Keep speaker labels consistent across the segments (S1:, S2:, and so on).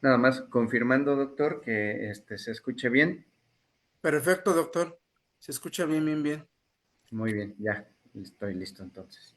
S1: Nada más confirmando, doctor, que se escuche bien.
S2: Perfecto, doctor. Se escucha bien, bien, bien.
S1: Muy bien, ya estoy listo entonces.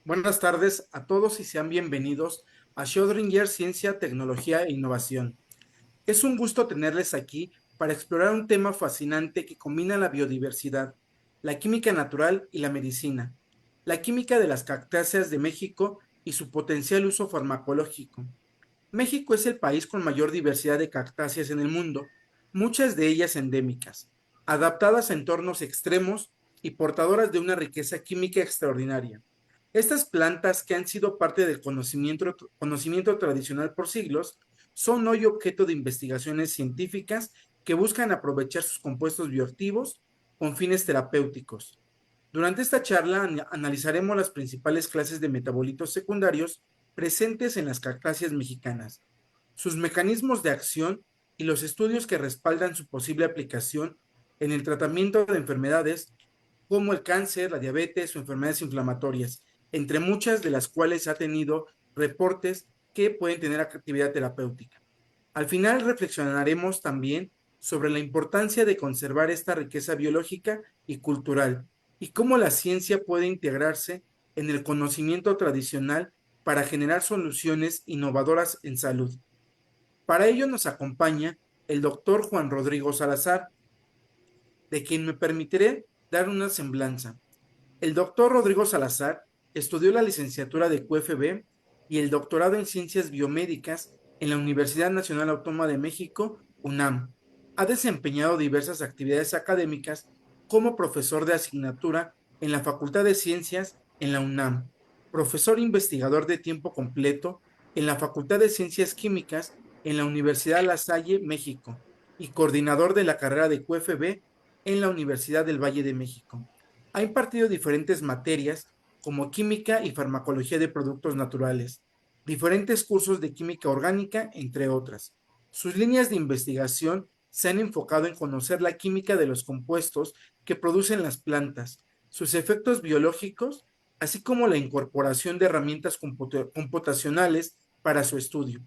S2: Buenas tardes a todos y sean bienvenidos a Schrödinger Ciencia, Tecnología e Innovación. Es un gusto tenerles aquí para explorar un tema fascinante que combina la biodiversidad, la química natural y la medicina, la química de las cactáceas de México y su potencial uso farmacológico. México es el país con mayor diversidad de cactáceas en el mundo, muchas de ellas endémicas, adaptadas a entornos extremos y portadoras de una riqueza química extraordinaria. Estas plantas, que han sido parte del conocimiento tradicional por siglos, son hoy objeto de investigaciones científicas que buscan aprovechar sus compuestos bioactivos con fines terapéuticos. Durante esta charla analizaremos las principales clases de metabolitos secundarios presentes en las cactáceas mexicanas, sus mecanismos de acción y los estudios que respaldan su posible aplicación en el tratamiento de enfermedades como el cáncer, la diabetes o enfermedades inflamatorias, entre muchas de las cuales ha tenido reportes que pueden tener actividad terapéutica. Al final reflexionaremos también sobre la importancia de conservar esta riqueza biológica y cultural y cómo la ciencia puede integrarse en el conocimiento tradicional para generar soluciones innovadoras en salud. Para ello nos acompaña el doctor Juan Rodrigo Salazar, de quien me permitiré dar una semblanza. El doctor Rodrigo Salazar estudió la licenciatura de QFB y el doctorado en Ciencias Biomédicas en la Universidad Nacional Autónoma de México, UNAM. Ha desempeñado diversas actividades académicas como profesor de asignatura en la Facultad de Ciencias en la UNAM, profesor investigador de tiempo completo en la Facultad de Ciencias Químicas en la Universidad La Salle, México, y coordinador de la carrera de QFB en la Universidad del Valle de México. Ha impartido diferentes materias como química y farmacología de productos naturales, diferentes cursos de química orgánica, entre otras. Sus líneas de investigación se han enfocado en conocer la química de los compuestos que producen las plantas, sus efectos biológicos, así como la incorporación de herramientas computacionales para su estudio.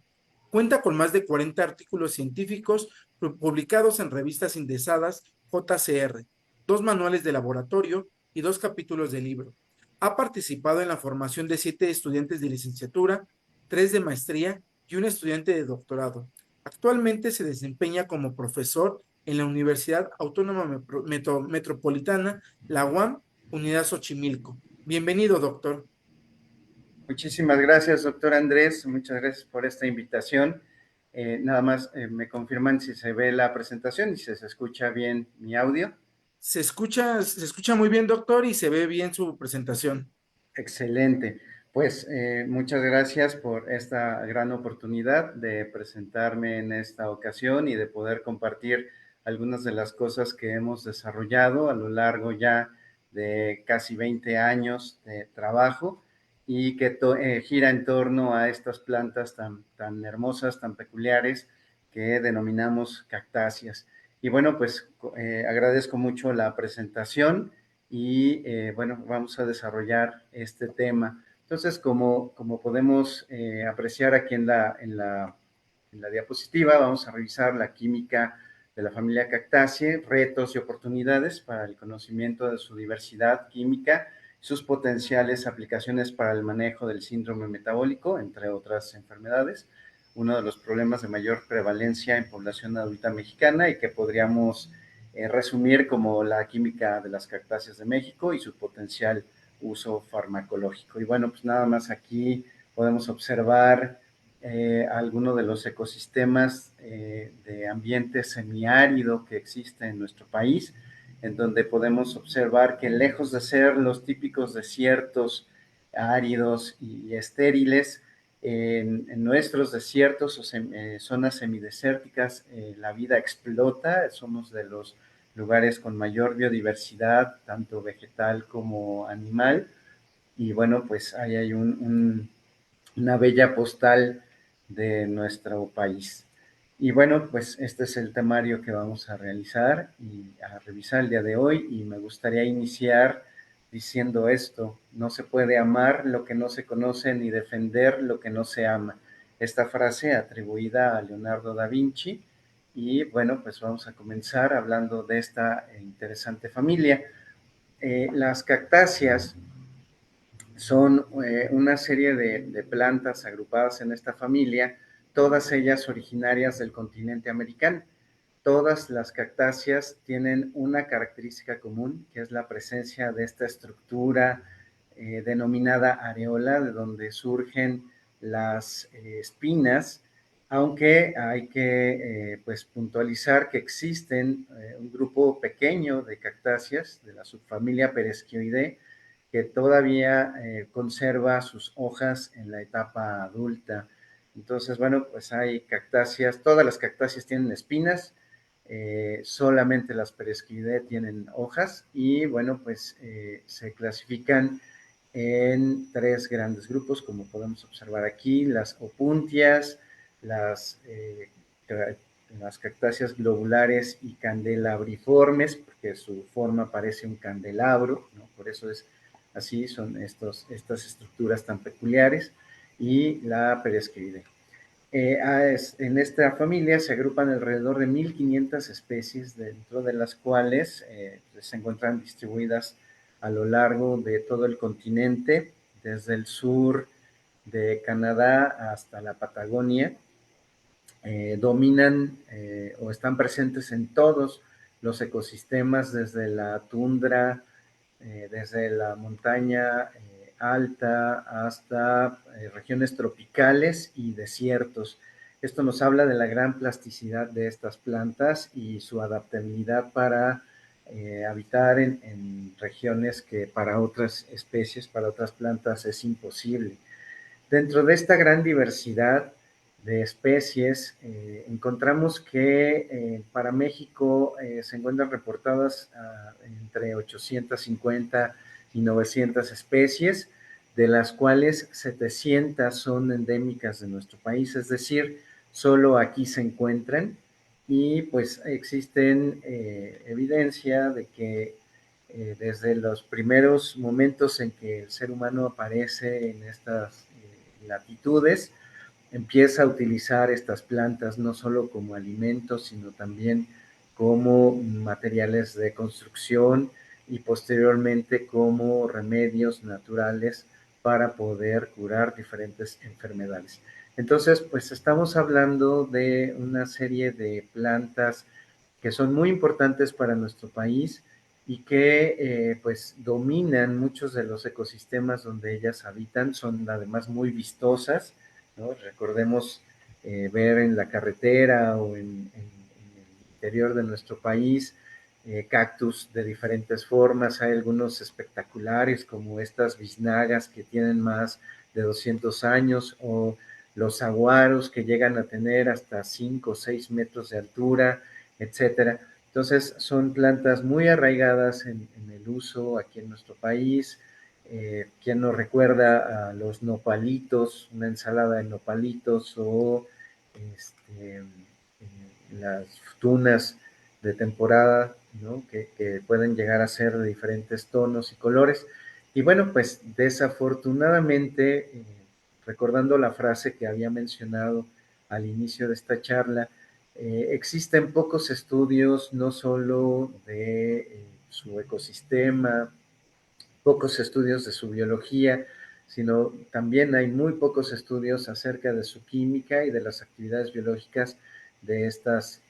S2: Cuenta con más de 40 artículos científicos publicados en revistas indexadas JCR, dos manuales de laboratorio y dos capítulos de libro. Ha participado en la formación de 7 estudiantes de licenciatura, 3 de maestría y un estudiante de doctorado. Actualmente se desempeña como profesor en la Universidad Autónoma Metropolitana, la UAM, Unidad Xochimilco. Bienvenido, doctor.
S1: Muchísimas gracias, doctor Andrés. Muchas gracias por esta invitación. Nada más me confirman si se ve la presentación y si se escucha bien mi audio.
S2: Se escucha muy bien, doctor, y se ve bien su presentación.
S1: Excelente. Pues muchas gracias por esta gran oportunidad de presentarme en esta ocasión y de poder compartir algunas de las cosas que hemos desarrollado a lo largo ya de casi 20 años de trabajo y que gira en torno a estas plantas tan hermosas, tan peculiares que denominamos cactáceas. Y bueno, pues agradezco mucho la presentación y bueno, vamos a desarrollar este tema. Entonces, como podemos apreciar aquí en la diapositiva, vamos a revisar la química de la familia Cactaceae, retos y oportunidades para el conocimiento de su diversidad química, sus potenciales aplicaciones para el manejo del síndrome metabólico, entre otras enfermedades, uno de los problemas de mayor prevalencia en población adulta mexicana y que podríamos resumir como la química de las cactáceas de México y su potencial uso farmacológico. Y bueno, pues nada más aquí podemos observar algunos de los ecosistemas de ambiente semiárido que existe en nuestro país, en donde podemos observar que lejos de ser los típicos desiertos áridos y estériles, en nuestros desiertos o zonas semidesérticas la vida explota, somos de los lugares con mayor biodiversidad, tanto vegetal como animal, y bueno, pues ahí hay una bella postal de nuestro país. Y bueno, pues este es el temario que vamos a realizar y a revisar el día de hoy, y me gustaría iniciar diciendo esto: no se puede amar lo que no se conoce ni defender lo que no se ama. Esta frase atribuida a Leonardo da Vinci, y bueno, pues vamos a comenzar hablando de esta interesante familia. Las cactáceas son una serie de plantas agrupadas en esta familia, todas ellas originarias del continente americano. Todas las cactáceas tienen una característica común, que es la presencia de esta estructura denominada areola, de donde surgen las espinas, aunque hay que pues puntualizar que existen un grupo pequeño de cactáceas de la subfamilia Peresquioideae que todavía conserva sus hojas en la etapa adulta. Entonces, bueno, pues hay cactáceas, todas las cactáceas tienen espinas, solamente las Peresquidae tienen hojas, y bueno, pues se clasifican en tres grandes grupos, como podemos observar aquí: las opuntias, las, eh, las cactáceas globulares y candelabriformes, porque su forma parece un candelabro, ¿no? Por eso es así, son estas estructuras tan peculiares, y la Peresqueridae. En esta familia se agrupan alrededor de 1500 especies, dentro de las cuales se encuentran distribuidas a lo largo de todo el continente, desde el sur de Canadá hasta la Patagonia. Dominan o están presentes en todos los ecosistemas, desde la tundra, desde la montaña alta hasta regiones tropicales y desiertos. Esto nos habla de la gran plasticidad de estas plantas y su adaptabilidad para habitar en regiones que para otras especies, para otras plantas es imposible. Dentro de esta gran diversidad de especies, encontramos que para México se encuentran reportadas entre 850 y 900 especies, de las cuales 700 son endémicas de nuestro país, es decir, solo aquí se encuentran, y pues existen evidencia de que desde los primeros momentos en que el ser humano aparece en estas latitudes, empieza a utilizar estas plantas no solo como alimentos, sino también como materiales de construcción, y posteriormente como remedios naturales para poder curar diferentes enfermedades. Entonces, pues estamos hablando de una serie de plantas que son muy importantes para nuestro país y que pues dominan muchos de los ecosistemas donde ellas habitan, son además muy vistosas, ¿no? Recordemos ver en la carretera o en el interior de nuestro país cactus de diferentes formas. Hay algunos espectaculares como estas biznagas que tienen más de 200 años, o los saguaros que llegan a tener hasta 5 o 6 metros de altura, etcétera. Entonces son plantas muy arraigadas en el uso aquí en nuestro país. ¿Quién nos recuerda a los nopalitos, una ensalada de nopalitos, o las tunas de temporada ¿no? Que pueden llegar a ser de diferentes tonos y colores. Y bueno, pues desafortunadamente, recordando la frase que había mencionado al inicio de esta charla, existen pocos estudios, no solo de su ecosistema, pocos estudios de su biología, sino también hay muy pocos estudios acerca de su química y de las actividades biológicas de estas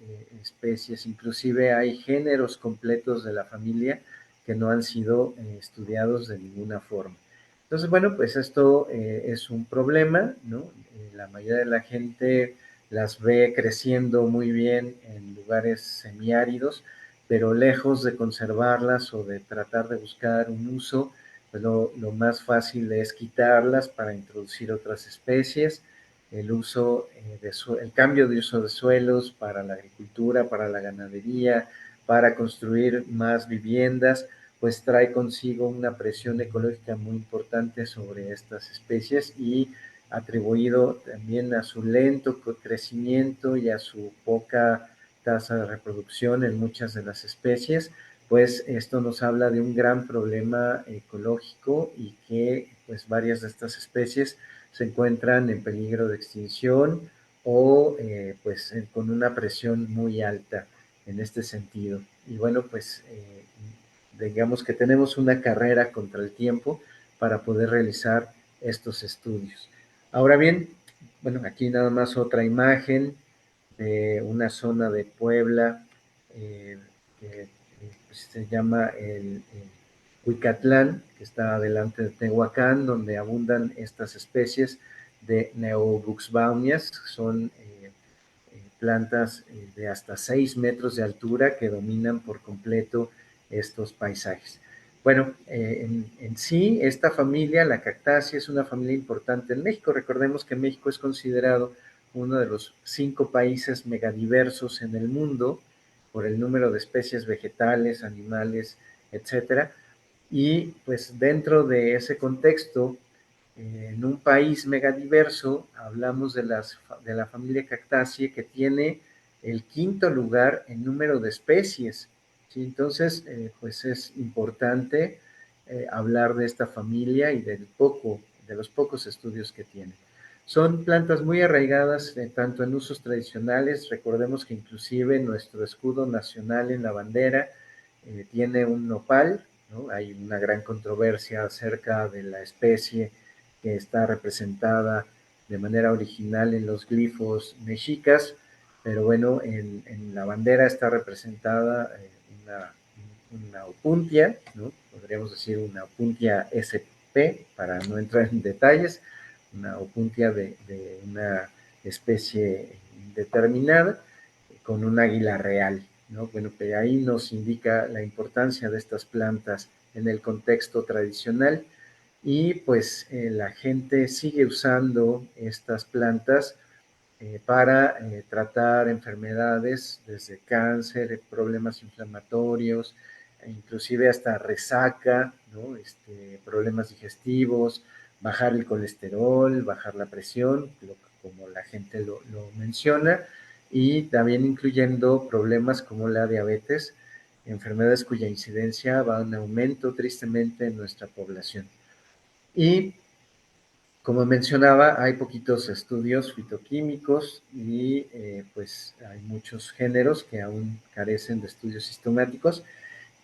S1: especies. Inclusive hay géneros completos de la familia que no han sido estudiados de ninguna forma. Entonces, bueno, pues esto es un problema, ¿no? La mayoría de la gente las ve creciendo muy bien en lugares semiáridos, pero lejos de conservarlas o de tratar de buscar un uso, pues lo más fácil es quitarlas para introducir otras especies. El cambio de uso de suelos para la agricultura, para la ganadería, para construir más viviendas, pues trae consigo una presión ecológica muy importante sobre estas especies y atribuido también a su lento crecimiento y a su poca tasa de reproducción en muchas de las especies, pues esto nos habla de un gran problema ecológico y que pues varias de estas especies se encuentran en peligro de extinción o pues con una presión muy alta en este sentido. Y bueno, pues digamos que tenemos una carrera contra el tiempo para poder realizar estos estudios. Ahora bien, bueno, aquí nada más otra imagen de una zona de Puebla que pues, se llama el Huicatlán, que está delante de Tehuacán, donde abundan estas especies de Neobuxbaunias, son plantas de hasta 6 metros de altura que dominan por completo estos paisajes. Bueno, en sí, esta familia, la cactácea, es una familia importante en México. Recordemos que México es considerado uno de los 5 países megadiversos en el mundo por el número de especies vegetales, animales, etcétera. Y pues dentro de ese contexto, en un país megadiverso, hablamos de la familia Cactaceae que tiene el quinto lugar en número de especies. ¿Sí? Entonces, pues es importante hablar de esta familia y de los pocos estudios que tiene. Son plantas muy arraigadas tanto en usos tradicionales, recordemos que inclusive nuestro escudo nacional en la bandera tiene un nopal, ¿no? Hay una gran controversia acerca de la especie que está representada de manera original en los glifos mexicas, pero bueno, en la bandera está representada una opuntia, ¿no? Podríamos decir una opuntia SP, para no entrar en detalles, una opuntia de una especie determinada con un águila real, ¿no? Bueno, que ahí nos indica la importancia de estas plantas en el contexto tradicional y pues la gente sigue usando estas plantas para tratar enfermedades desde cáncer, problemas inflamatorios, inclusive hasta resaca, ¿no? Problemas digestivos, bajar el colesterol, bajar la presión, como la gente lo menciona, y también incluyendo problemas como la diabetes, enfermedades cuya incidencia va en aumento tristemente en nuestra población. Y como mencionaba, hay poquitos estudios fitoquímicos y pues hay muchos géneros que aún carecen de estudios sistemáticos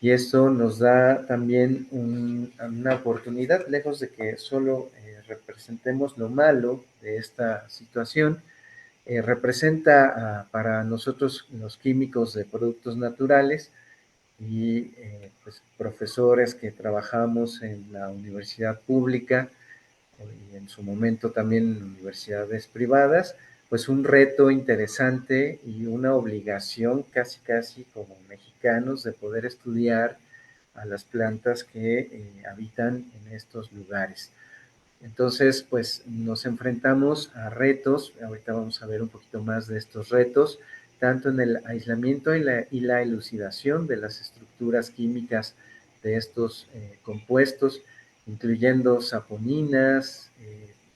S1: y esto nos da también una oportunidad, lejos de que solo representemos lo malo de esta situación, representa para nosotros los químicos de productos naturales y pues, profesores que trabajamos en la universidad pública y en su momento también en universidades privadas, pues un reto interesante y una obligación casi casi como mexicanos de poder estudiar a las plantas que habitan en estos lugares. Entonces, pues nos enfrentamos a retos, ahorita vamos a ver un poquito más de estos retos, tanto en el aislamiento y la elucidación de las estructuras químicas de estos compuestos, incluyendo saponinas,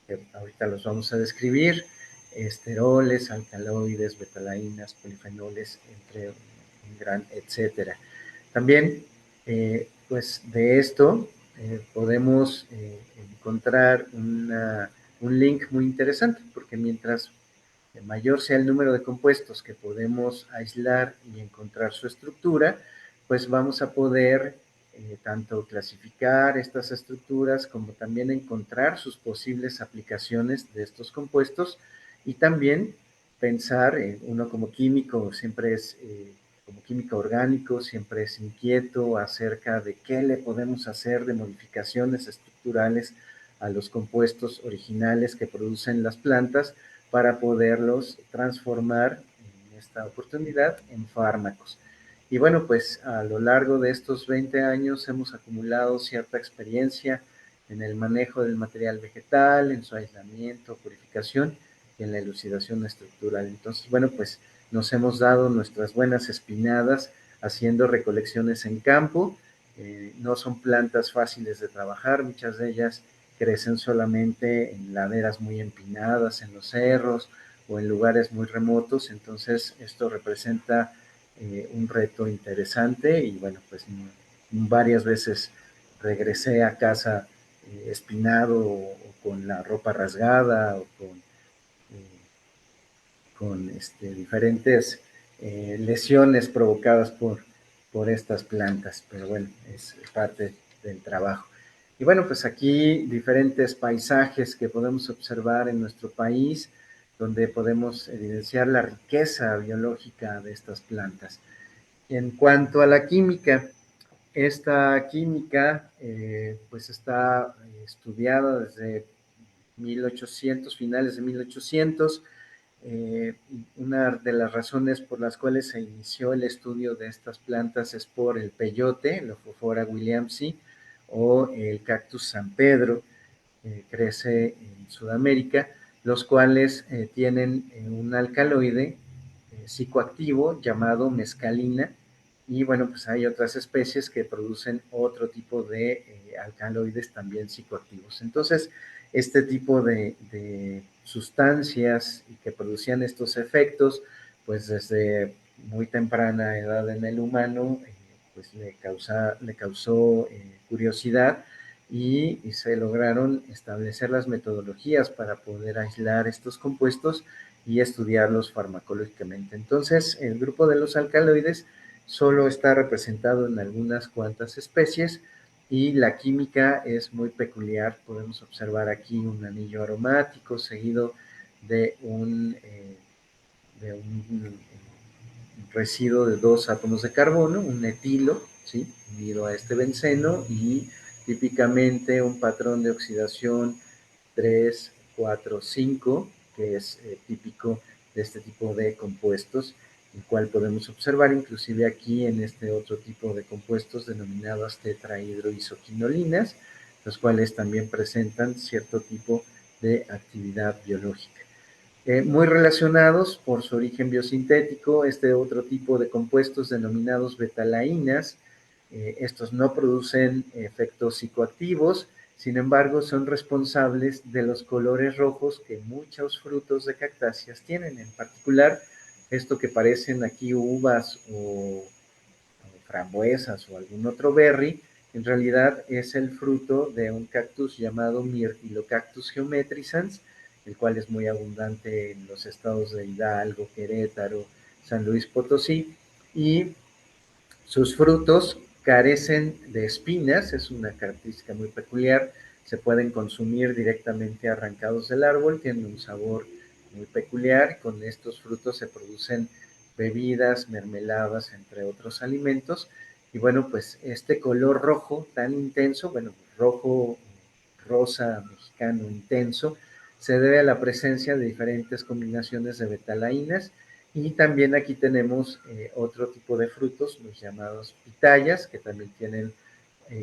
S1: que ahorita los vamos a describir, esteroles, alcaloides, betalainas, polifenoles, entre un gran etcétera. También, pues de esto podemos encontrar un link muy interesante, porque mientras mayor sea el número de compuestos que podemos aislar y encontrar su estructura, pues vamos a poder tanto clasificar estas estructuras como también encontrar sus posibles aplicaciones de estos compuestos y también pensar, uno como químico siempre es, como químico orgánico, siempre es inquieto acerca de qué le podemos hacer de modificaciones estructurales a los compuestos originales que producen las plantas para poderlos transformar en esta oportunidad en fármacos. Y bueno, pues a lo largo de estos 20 años hemos acumulado cierta experiencia en el manejo del material vegetal, en su aislamiento, purificación y en la elucidación estructural. Entonces, bueno, pues nos hemos dado nuestras buenas espinadas haciendo recolecciones en campo. No son plantas fáciles de trabajar, muchas de ellas crecen solamente en laderas muy empinadas, en los cerros o en lugares muy remotos, entonces esto representa un reto interesante y bueno, pues varias veces regresé a casa espinado o con la ropa rasgada o con diferentes lesiones provocadas por estas plantas, pero bueno, es parte del trabajo. Y bueno, pues aquí diferentes paisajes que podemos observar en nuestro país, donde podemos evidenciar la riqueza biológica de estas plantas. En cuanto a la química, esta química pues está estudiada desde 1800, finales de 1800. Una de las razones por las cuales se inició el estudio de estas plantas es por el peyote, el Ophophora williamsi, o el cactus San Pedro, crece en Sudamérica, los cuales tienen un alcaloide psicoactivo llamado mescalina, y bueno, pues hay otras especies que producen otro tipo de alcaloides también psicoactivos. Entonces, este tipo de sustancias y que producían estos efectos, pues desde muy temprana edad en el humano, pues le causó curiosidad y se lograron establecer las metodologías para poder aislar estos compuestos y estudiarlos farmacológicamente. Entonces, el grupo de los alcaloides solo está representado en algunas cuantas especies y la química es muy peculiar. Podemos observar aquí un anillo aromático seguido de un residuo de dos átomos de carbono, un etilo, ¿sí? Unido a este benceno y típicamente un patrón de oxidación 3, 4, 5, que es típico de este tipo de compuestos, el cual podemos observar inclusive aquí en este otro tipo de compuestos denominados tetrahidroisoquinolinas, los cuales también presentan cierto tipo de actividad biológica. Muy relacionados por su origen biosintético, este otro tipo de compuestos denominados betalainas, estos no producen efectos psicoactivos, sin embargo son responsables de los colores rojos que muchos frutos de cactáceas tienen, en particular esto que parecen aquí uvas o frambuesas o algún otro berry, en realidad es el fruto de un cactus llamado Myrtillocactus geometricans, el cual es muy abundante en los estados de Hidalgo, Querétaro, San Luis Potosí, y sus frutos carecen de espinas, es una característica muy peculiar, se pueden consumir directamente arrancados del árbol, tienen un sabor muy peculiar, con estos frutos se producen bebidas, mermeladas, entre otros alimentos, y bueno, pues este color rojo tan intenso, bueno, rojo, rosa mexicano intenso, se debe a la presencia de diferentes combinaciones de betalainas, y también aquí tenemos otro tipo de frutos, los llamados pitayas, que también tienen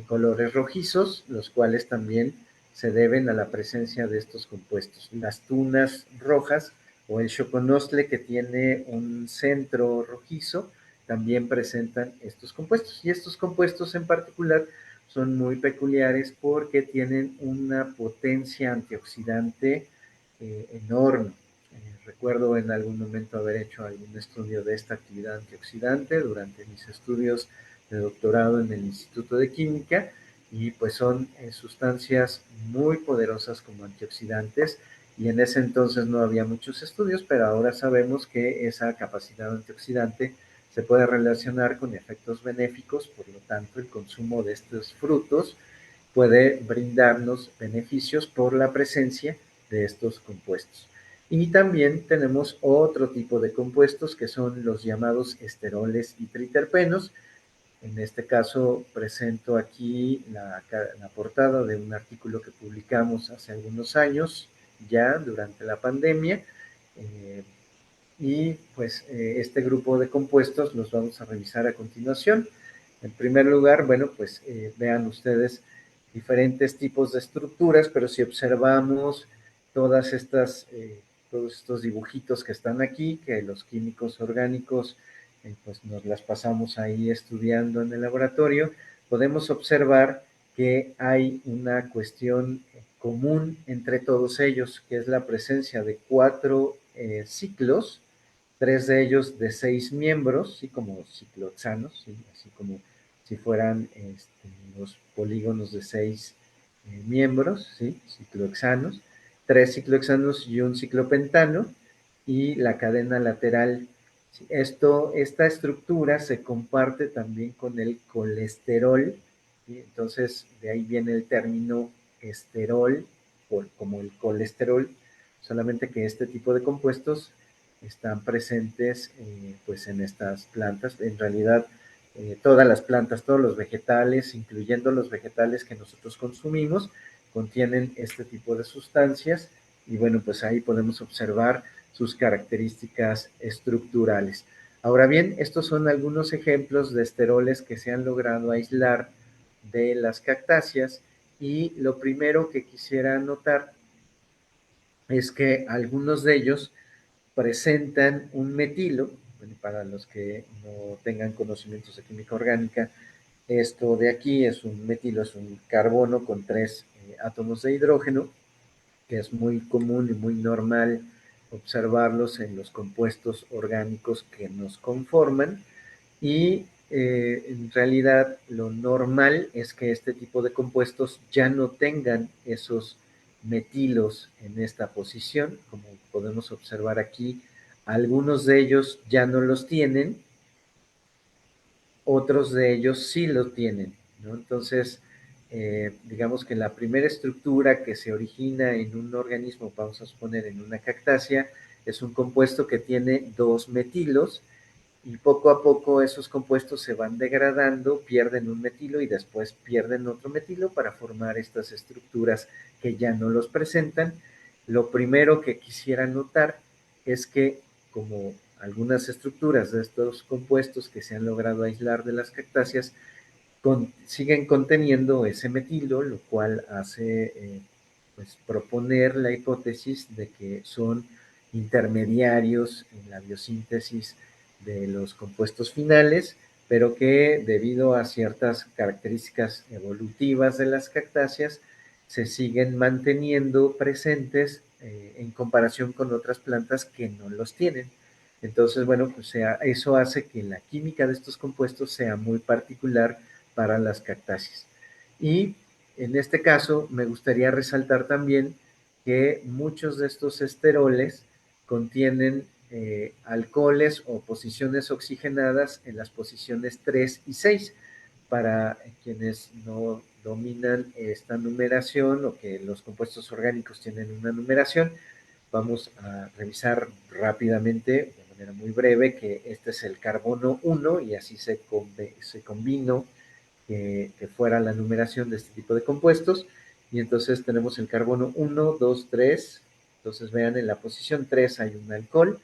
S1: colores rojizos, los cuales también se deben a la presencia de estos compuestos. Las tunas rojas o el choconostle, que tiene un centro rojizo, también presentan estos compuestos. Y estos compuestos en particular son muy peculiares porque tienen una potencia antioxidante enorme. Recuerdo en algún momento haber hecho algún estudio de esta actividad antioxidante durante mis estudios de doctorado en el Instituto de Química y pues son sustancias muy poderosas como antioxidantes y en ese entonces no había muchos estudios, pero ahora sabemos que esa capacidad antioxidante se puede relacionar con efectos benéficos, por lo tanto el consumo de estos frutos puede brindarnos beneficios por la presencia de estos compuestos. Y también tenemos otro tipo de compuestos que son los llamados esteroles y triterpenos. En este caso presento aquí la portada de un artículo que publicamos hace algunos años, ya durante la pandemia, eh, y pues este grupo de compuestos los vamos a revisar a continuación. En primer lugar, bueno, pues vean ustedes diferentes tipos de estructuras, pero si observamos todas estas, todos estos dibujitos que están aquí, que los químicos orgánicos pues nos las pasamos ahí estudiando en el laboratorio, podemos observar que hay una cuestión común entre todos ellos, que es la presencia de 4 ciclos, 3 de ellos de 6 miembros, ¿sí? Como ciclohexanos, ¿sí? Así como si fueran los polígonos de 6 miembros, ¿sí? Ciclohexanos, 3 ciclohexanos y un ciclopentano, y la cadena lateral. ¿Sí? Esta estructura se comparte también con el colesterol, ¿sí? Entonces de ahí viene el término esterol, como el colesterol, solamente que este tipo de compuestos están presentes pues en estas plantas. En realidad, todas las plantas, todos los vegetales, incluyendo los vegetales que nosotros consumimos, contienen este tipo de sustancias y bueno, pues ahí podemos observar sus características estructurales. Ahora bien, estos son algunos ejemplos de esteroles que se han logrado aislar de las cactáceas y lo primero que quisiera notar es que algunos de ellos presentan un metilo. Bueno, para los que no tengan conocimientos de química orgánica, esto de aquí es un metilo, es un carbono con 3 átomos de hidrógeno, que es muy común y muy normal observarlos en los compuestos orgánicos que nos conforman. Y en realidad lo normal es que este tipo de compuestos ya no tengan esos metilos en esta posición, como podemos observar aquí, algunos de ellos ya no los tienen, otros de ellos sí los tienen, ¿no? Entonces, digamos que la primera estructura que se origina en un organismo, vamos a suponer en una cactácea, es un compuesto que tiene 2 metilos y poco a poco esos compuestos se van degradando, pierden un metilo y después pierden otro metilo para formar estas estructuras que ya no los presentan. Lo primero que quisiera notar es que como algunas estructuras de estos compuestos que se han logrado aislar de las cactáceas siguen conteniendo ese metilo, lo cual hace pues proponer la hipótesis de que son intermediarios en la biosíntesis de los compuestos finales, pero que debido a ciertas características evolutivas de las cactáceas se siguen manteniendo presentes en comparación con otras plantas que no los tienen. Entonces, bueno, pues eso hace que la química de estos compuestos sea muy particular para las cactáceas. Y en este caso me gustaría resaltar también que muchos de estos esteroles contienen alcoholes o posiciones oxigenadas en las posiciones 3 y 6. Para quienes no dominan esta numeración o que los compuestos orgánicos tienen una numeración, vamos a revisar rápidamente, de manera muy breve, que este es el carbono 1 y así se combinó que fuera la numeración de este tipo de compuestos. Y entonces tenemos el carbono 1, 2, 3. Entonces vean, en la posición 3 hay un alcohol.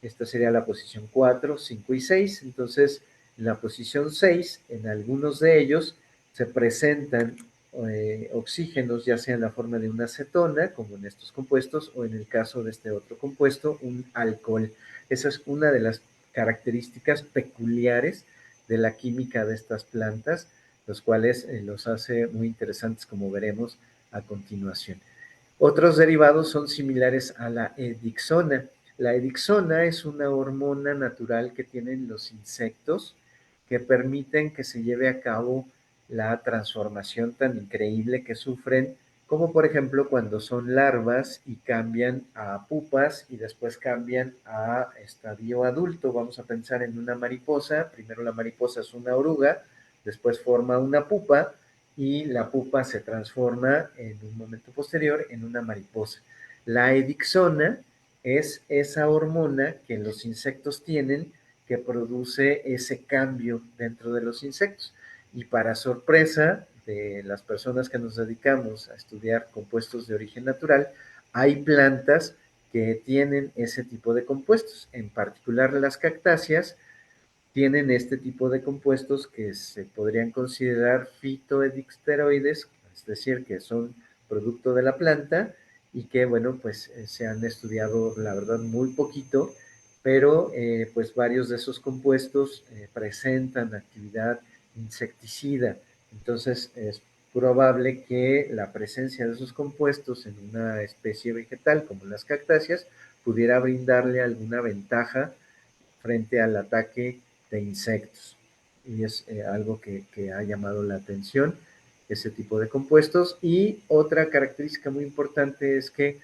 S1: Esta sería la posición 4, 5 y 6. Entonces, en la posición 6, en algunos de ellos se presentan oxígenos, ya sea en la forma de una acetona, como en estos compuestos, o en el caso de este otro compuesto, un alcohol. Esa es una de las características peculiares de la química de estas plantas, los cuales los hace muy interesantes, como veremos a continuación. Otros derivados son similares a la edixona. La edixona es una hormona natural que tienen los insectos que permiten que se lleve a cabo la transformación tan increíble que sufren, como por ejemplo cuando son larvas y cambian a pupas y después cambian a estadio adulto. Vamos a pensar en una mariposa. Primero la mariposa es una oruga, después forma una pupa y la pupa se transforma en un momento posterior en una mariposa. La edixona es esa hormona que los insectos tienen que produce ese cambio dentro de los insectos. Y para sorpresa de las personas que nos dedicamos a estudiar compuestos de origen natural, hay plantas que tienen ese tipo de compuestos. En particular las cactáceas tienen este tipo de compuestos que se podrían considerar fitoedixteroides, es decir, que son producto de la planta y que, bueno, pues se han estudiado, la verdad, muy poquito, pero pues varios de esos compuestos presentan actividad insecticida. Entonces es probable que la presencia de esos compuestos en una especie vegetal como las cactáceas pudiera brindarle alguna ventaja frente al ataque de insectos. Y es algo que ha llamado la atención, ese tipo de compuestos. Y otra característica muy importante es que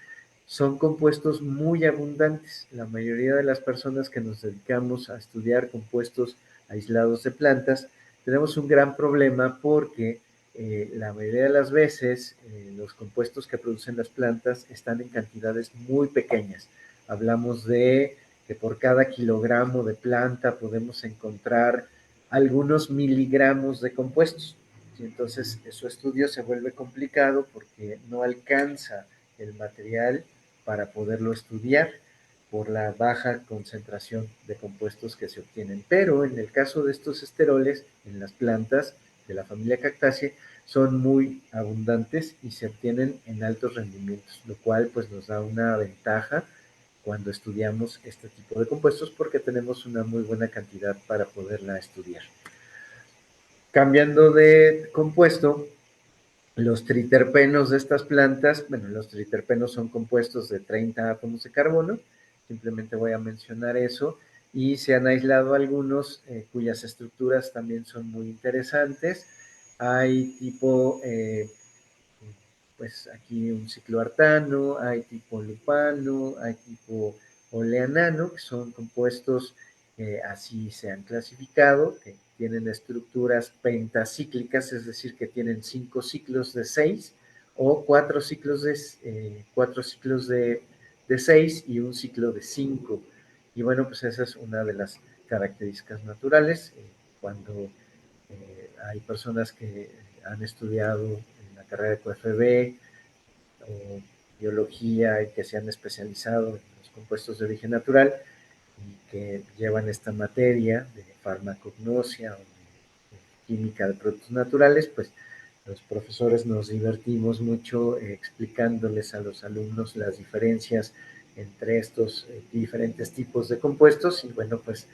S1: son compuestos muy abundantes. La mayoría de las personas que nos dedicamos a estudiar compuestos aislados de plantas, tenemos un gran problema porque la mayoría de las veces los compuestos que producen las plantas están en cantidades muy pequeñas. Hablamos de que por cada kilogramo de planta podemos encontrar algunos miligramos de compuestos. Y entonces su estudio se vuelve complicado porque no alcanza el material para poderlo estudiar por la baja concentración de compuestos que se obtienen. Pero en el caso de estos esteroles en las plantas de la familia Cactaceae son muy abundantes y se obtienen en altos rendimientos, lo cual pues nos da una ventaja cuando estudiamos este tipo de compuestos porque tenemos una muy buena cantidad para poderla estudiar. Cambiando de compuesto, los triterpenos de estas plantas, bueno, los triterpenos son compuestos de 30 átomos de carbono, simplemente voy a mencionar eso, y se han aislado algunos cuyas estructuras también son muy interesantes. Hay tipo, pues aquí un cicloartano, hay tipo lupano, hay tipo oleanano, que son compuestos así se han clasificado, que tienen estructuras pentacíclicas, es decir, que tienen 5 ciclos de 6 o 4 ciclos de 6 y un ciclo de 5. Y bueno, pues esa es una de las características naturales. Cuando hay personas que han estudiado en la carrera de QFB o biología y que se han especializado en los compuestos de origen natural y que llevan esta materia de farmacognosia o de química de productos naturales, pues los profesores nos divertimos mucho explicándoles a los alumnos las diferencias entre estos diferentes tipos de compuestos y bueno, pues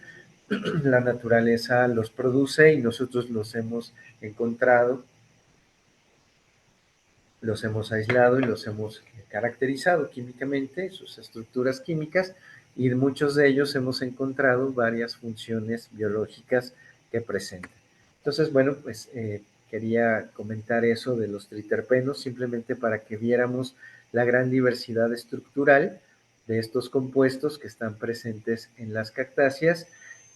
S1: la naturaleza los produce y nosotros los hemos encontrado, los hemos aislado y los hemos caracterizado químicamente, sus estructuras químicas, y muchos de ellos hemos encontrado varias funciones biológicas que presentan. Entonces, bueno, pues quería comentar eso de los triterpenos, simplemente para que viéramos la gran diversidad estructural de estos compuestos que están presentes en las cactáceas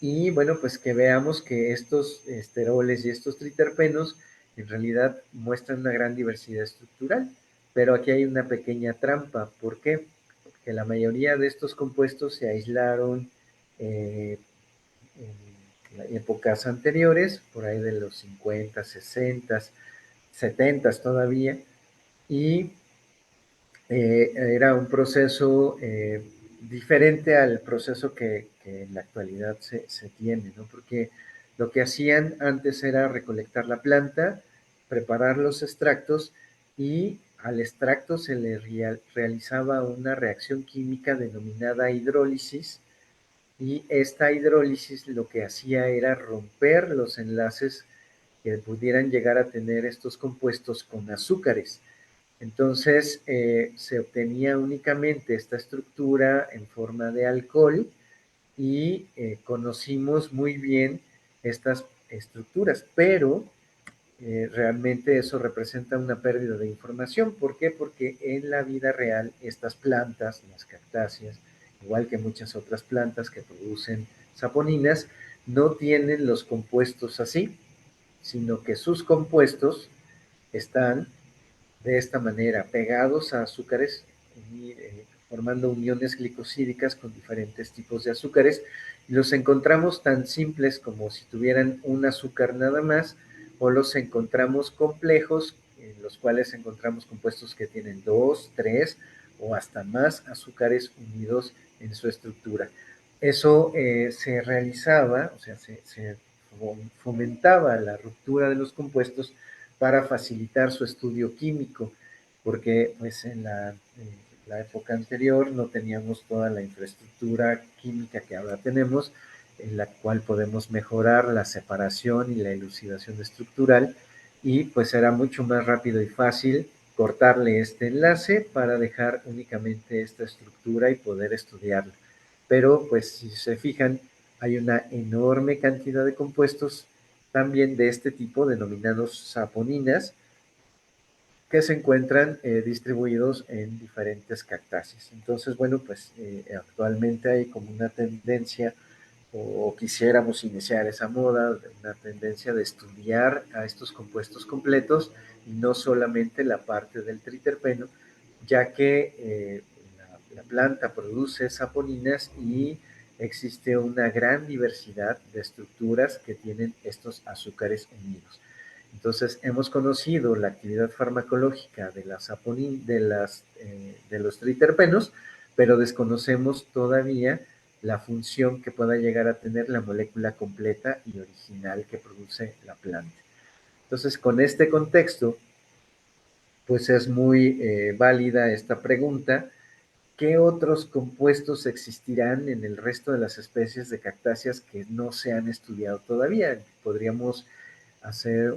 S1: y bueno, pues que veamos que estos esteroles y estos triterpenos en realidad muestran una gran diversidad estructural, pero aquí hay una pequeña trampa. ¿Por qué? Porque la mayoría de estos compuestos se aislaron en épocas anteriores, por ahí de los 50, 60, 70 todavía, y era un proceso diferente al proceso que en la actualidad se tiene, ¿no? Porque lo que hacían antes era recolectar la planta, preparar los extractos y al extracto se le realizaba una reacción química denominada hidrólisis y esta hidrólisis lo que hacía era romper los enlaces que pudieran llegar a tener estos compuestos con azúcares. Entonces se obtenía únicamente esta estructura en forma de alcohol y conocimos muy bien estas estructuras, pero realmente eso representa una pérdida de información. ¿Por qué? Porque en la vida real estas plantas, las cactáceas, igual que muchas otras plantas que producen saponinas, no tienen los compuestos así, sino que sus compuestos están de esta manera pegados a azúcares, formando uniones glicosídicas con diferentes tipos de azúcares, y los encontramos tan simples como si tuvieran un azúcar nada más, o los encontramos complejos, en los cuales encontramos compuestos que tienen dos, tres o hasta más azúcares unidos en su estructura. Eso se realizaba, o sea, se fomentaba la ruptura de los compuestos para facilitar su estudio químico, porque pues en la época anterior no teníamos toda la infraestructura química que ahora tenemos, en la cual podemos mejorar la separación y la elucidación estructural, y pues era mucho más rápido y fácil cortarle este enlace para dejar únicamente esta estructura y poder estudiarla. Pero pues si se fijan, hay una enorme cantidad de compuestos también de este tipo, denominados saponinas, que se encuentran distribuidos en diferentes cactáceas. Entonces, bueno, pues actualmente hay como una tendencia, o quisiéramos iniciar esa moda, una tendencia de estudiar a estos compuestos completos y no solamente la parte del triterpeno, ya que la planta produce saponinas y existe una gran diversidad de estructuras que tienen estos azúcares unidos. Entonces, hemos conocido la actividad farmacológica de, de los triterpenos, pero desconocemos todavía la función que pueda llegar a tener la molécula completa y original que produce la planta. Entonces, con este contexto, pues es muy válida esta pregunta: ¿qué otros compuestos existirán en el resto de las especies de cactáceas que no se han estudiado todavía? Podríamos hacer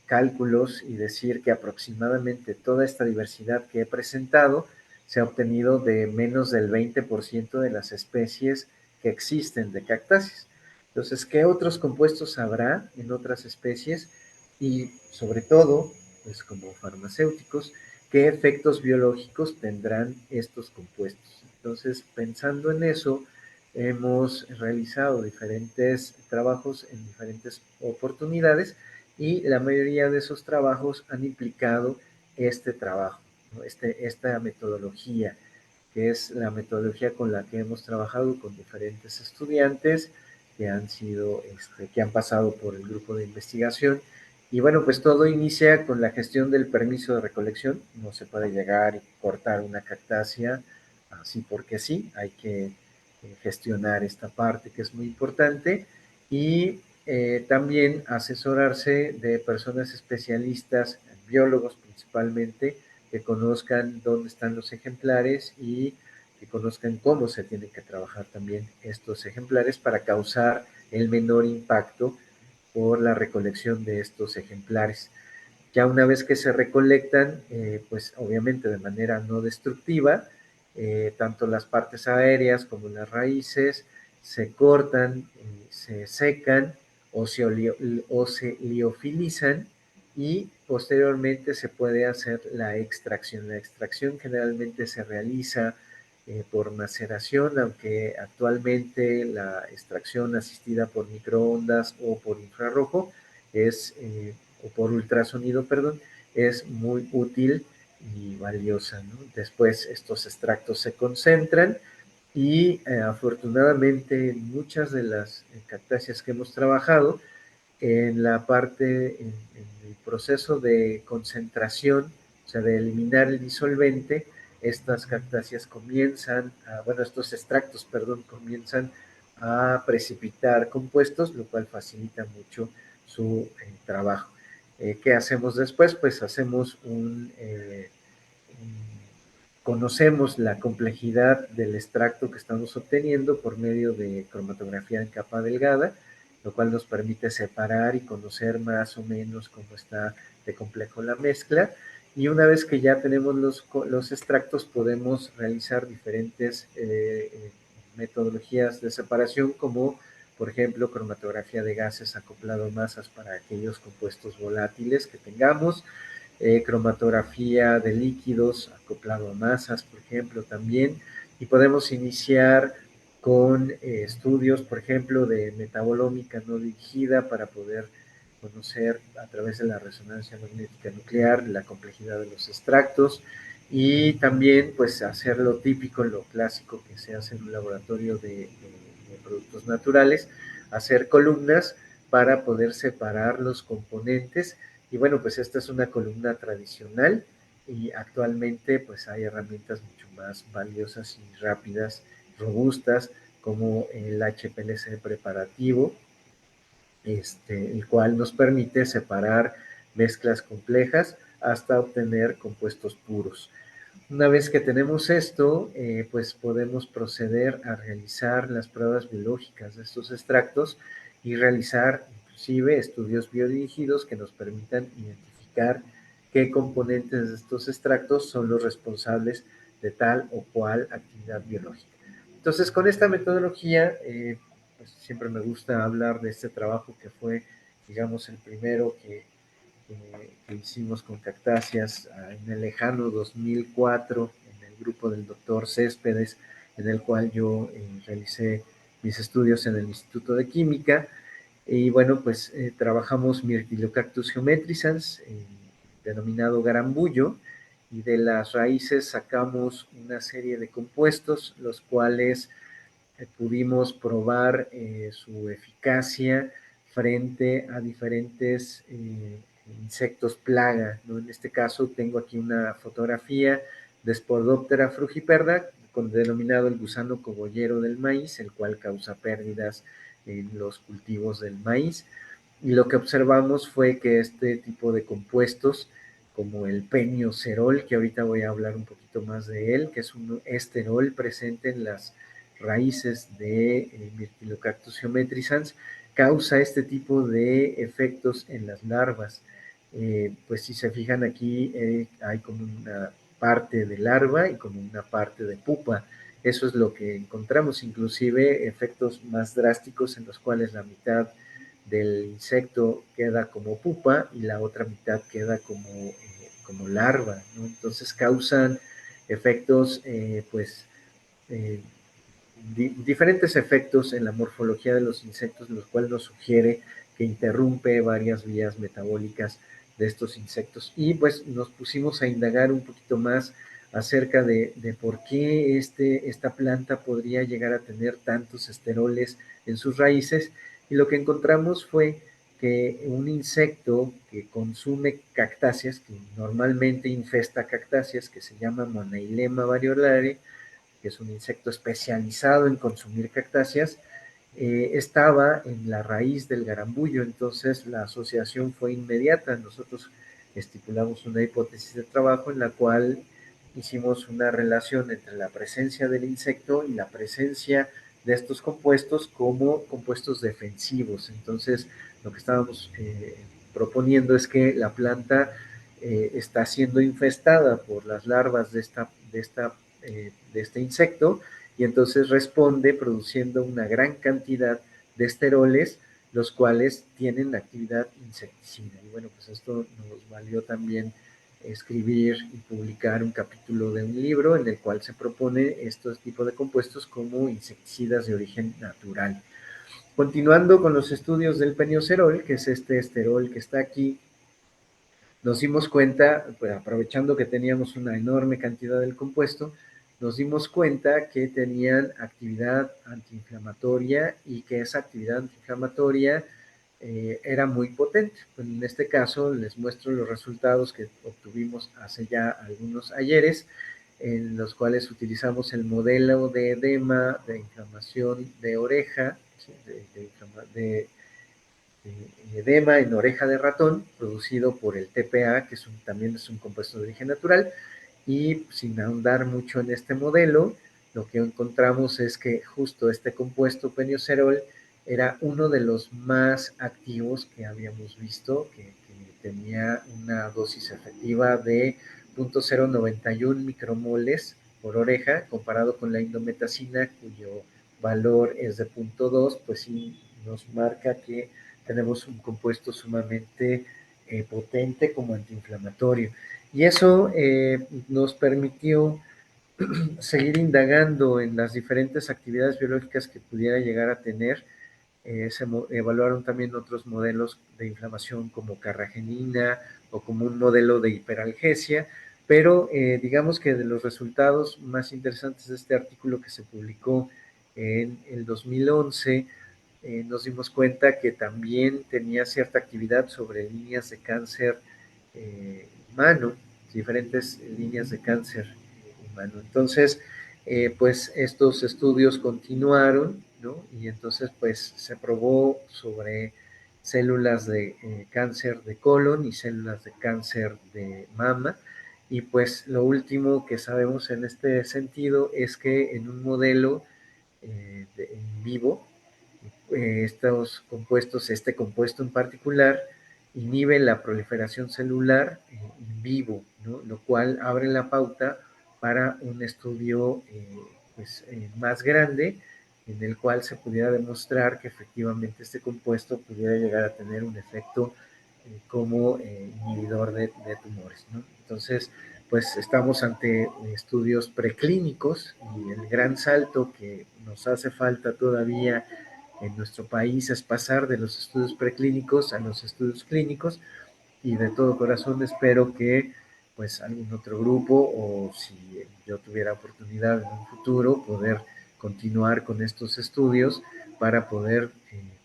S1: cálculos y decir que aproximadamente toda esta diversidad que he presentado se ha obtenido de menos del 20% de las especies que existen de cactáceas. Entonces, ¿qué otros compuestos habrá en otras especies? Y sobre todo, pues como farmacéuticos, ¿qué efectos biológicos tendrán estos compuestos? Entonces, pensando en eso, hemos realizado diferentes trabajos en diferentes oportunidades, y la mayoría de esos trabajos han implicado este trabajo, ¿no? Esta metodología, que es la metodología con la que hemos trabajado con diferentes estudiantes que han sido, que han pasado por el grupo de investigación. Y bueno, pues todo inicia con la gestión del permiso de recolección. No se puede llegar y cortar una cactácea así porque sí, hay que gestionar esta parte que es muy importante, y también asesorarse de personas especialistas, biólogos principalmente, que conozcan dónde están los ejemplares y que conozcan cómo se tienen que trabajar también estos ejemplares para causar el menor impacto por la recolección de estos ejemplares. Ya una vez que se recolectan, pues obviamente de manera no destructiva, tanto las partes aéreas como las raíces se cortan, se secan o se liofilizan, y posteriormente se puede hacer la extracción. La extracción generalmente se realiza por maceración, aunque actualmente la extracción asistida por microondas o por infrarrojo es o por ultrasonido, perdón, es muy útil y valiosa, ¿no? Después estos extractos se concentran y afortunadamente muchas de las cactáceas que hemos trabajado en la parte, en el proceso de concentración, o sea, de eliminar el disolvente, estas cactáceas comienzan, bueno, estos extractos, perdón, comienzan a precipitar compuestos, lo cual facilita mucho su trabajo. ¿Qué hacemos después? Pues hacemos conocemos la complejidad del extracto que estamos obteniendo por medio de cromatografía en capa delgada, lo cual nos permite separar y conocer más o menos cómo está de complejo la mezcla. Y una vez que ya tenemos los extractos, podemos realizar diferentes metodologías de separación, como
S3: por ejemplo, cromatografía de gases acoplado a masas para aquellos compuestos volátiles que tengamos, cromatografía de líquidos acoplado a masas, por ejemplo, también, y podemos iniciar con estudios, por ejemplo, de metabolómica no dirigida para poder conocer a través de la resonancia magnética nuclear la complejidad de los extractos y también pues hacer lo típico, lo clásico que se hace en un laboratorio de productos naturales, hacer columnas para poder separar los componentes y bueno, pues esta es una columna tradicional y actualmente pues hay herramientas mucho más valiosas y rápidas, robustas, como el HPLC preparativo, el cual nos permite separar mezclas complejas hasta obtener compuestos puros. Una vez que tenemos esto, pues podemos proceder a realizar las pruebas biológicas de estos extractos y realizar inclusive estudios biodirigidos que nos permitan identificar qué componentes de estos extractos son los responsables de tal o cual actividad biológica. Entonces, con esta metodología, pues siempre me gusta hablar de este trabajo que fue, digamos, el primero que hicimos con cactáceas en el lejano 2004 en el grupo del doctor Céspedes, en el cual yo realicé mis estudios en el Instituto de Química. Y bueno, pues trabajamos Myrtillocactus geometrisans, denominado garambullo, y de las raíces sacamos una serie de compuestos, los cuales pudimos probar su eficacia frente a diferentes insectos plaga, ¿no? En este caso tengo aquí una fotografía de Spodoptera frugiperda, denominado el gusano cogollero del maíz, el cual causa pérdidas en los cultivos del maíz. Y lo que observamos fue que este tipo de compuestos, como el peniocerol, que ahorita voy a hablar un poquito más de él, que es un esterol presente en las raíces de Myrtillocactus geometrisans, causa este tipo de efectos en las larvas. Pues si se fijan aquí, hay como una parte de larva y como una parte de pupa. Eso es lo que encontramos, inclusive efectos más drásticos en los cuales la mitad del insecto queda como pupa y la otra mitad queda como larva, ¿no? Entonces causan efectos, pues, eh, diferentes efectos en la morfología de los insectos, los cuales nos sugiere que interrumpe varias vías metabólicas de estos insectos. Y pues nos pusimos a indagar un poquito más acerca de por qué esta planta podría llegar a tener tantos esteroles en sus raíces. Y lo que encontramos fue que un insecto que consume cactáceas, que normalmente infesta cactáceas, que se llama Monailema variolare, que es un insecto especializado en consumir cactáceas, estaba en la raíz del garambullo, entonces la asociación fue inmediata. Nosotros estipulamos una hipótesis de trabajo en la cual hicimos una relación entre la presencia del insecto y la presencia de estos compuestos como compuestos defensivos. Entonces, lo que estábamos proponiendo es que la planta está siendo infestada por las larvas de este insecto y entonces responde produciendo una gran cantidad de esteroles, los cuales tienen actividad insecticida. Y bueno, pues esto nos valió también escribir y publicar un capítulo de un libro en el cual se propone estos tipos de compuestos como insecticidas de origen natural. Continuando con los estudios del peniocerol, que es este esterol que está aquí, nos dimos cuenta, pues aprovechando que teníamos una enorme cantidad del compuesto, nos dimos cuenta que tenían actividad antiinflamatoria y que esa actividad antiinflamatoria era muy potente. En este caso les muestro los resultados que obtuvimos hace ya algunos ayeres, en los cuales utilizamos el modelo de edema de inflamación de oreja, ¿sí? de edema en oreja de ratón, producido por el TPA, que también es un compuesto de origen natural, y sin ahondar mucho en este modelo, lo que encontramos es que justo este compuesto peniocerol era uno de los más activos que habíamos visto, que tenía una dosis efectiva de 0.091 micromoles por oreja, comparado con la indometacina, cuyo valor es de 0.2, pues sí nos marca que tenemos un compuesto sumamente potente como antiinflamatorio. Y eso nos permitió seguir indagando en las diferentes actividades biológicas que pudiera llegar a tener. Se evaluaron también otros modelos de inflamación como carragenina o como un modelo de hiperalgesia, pero digamos que de los resultados más interesantes de este artículo que se publicó en el 2011, nos dimos cuenta que también tenía cierta actividad sobre líneas de cáncer humano, diferentes líneas de cáncer humano. Entonces, pues estos estudios continuaron, ¿no? Y entonces, pues se probó sobre células de cáncer de colon y células de cáncer de mama. Y pues lo último que sabemos en este sentido es que en un modelo en vivo, estos compuestos, este compuesto en particular, inhibe la proliferación celular in vivo, ¿no? Lo cual abre la pauta para un estudio más grande en el cual se pudiera demostrar que efectivamente este compuesto pudiera llegar a tener un efecto como inhibidor de tumores, ¿no? Entonces, pues estamos ante estudios preclínicos y el gran salto que nos hace falta todavía en nuestro país es pasar de los estudios preclínicos a los estudios clínicos, y de todo corazón espero que pues algún otro grupo, o si yo tuviera oportunidad en un futuro, poder continuar con estos estudios para poder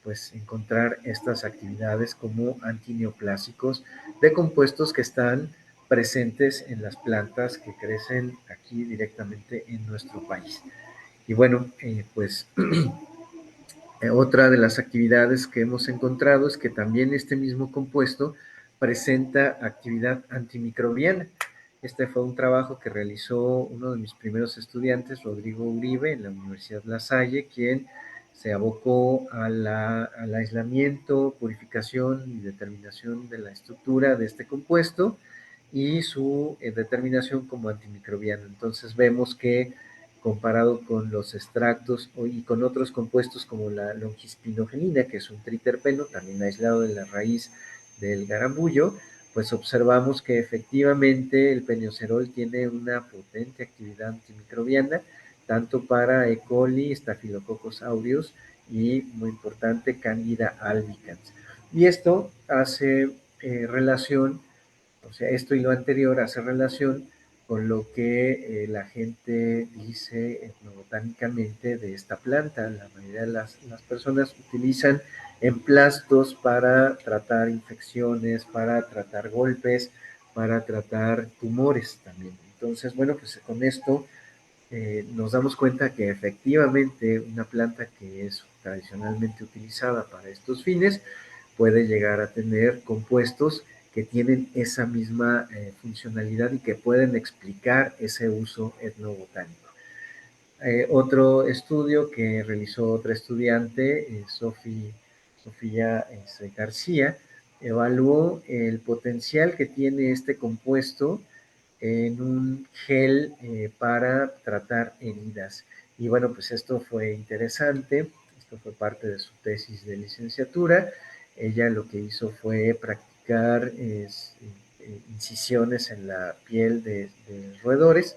S3: pues encontrar estas actividades como antineoplásicos de compuestos que están presentes en las plantas que crecen aquí directamente en nuestro país. Y bueno, pues otra de las actividades que hemos encontrado es que también este mismo compuesto presenta actividad antimicrobiana. Este fue un trabajo que realizó uno de mis primeros estudiantes, Rodrigo Uribe, en la Universidad La Salle, quien se abocó al aislamiento, purificación y determinación de la estructura de este compuesto y su determinación como antimicrobiano. Entonces vemos que comparado con los extractos y con otros compuestos como la longispinogenina, que es un triterpeno, también aislado de la raíz del garambullo, pues observamos que efectivamente el peniocerol tiene una potente actividad antimicrobiana, tanto para E. coli, Staphylococcus aureus y, muy importante, Candida albicans. Y esto hace relación, o sea, esto y lo anterior hace relación con lo que la gente dice etnobotánicamente de esta planta. La mayoría de las personas utilizan emplastos para tratar infecciones, para tratar golpes, para tratar tumores también. Entonces, bueno, pues con esto nos damos cuenta que efectivamente una planta que es tradicionalmente utilizada para estos fines puede llegar a tener compuestos que tienen esa misma funcionalidad y que pueden explicar ese uso etnobotánico. Otro estudio que realizó otra estudiante, Sofía García, evaluó el potencial que tiene este compuesto en un gel para tratar heridas. Y bueno, pues esto fue interesante, esto fue parte de su tesis de licenciatura. Ella lo que hizo fue practicar incisiones en la piel de roedores,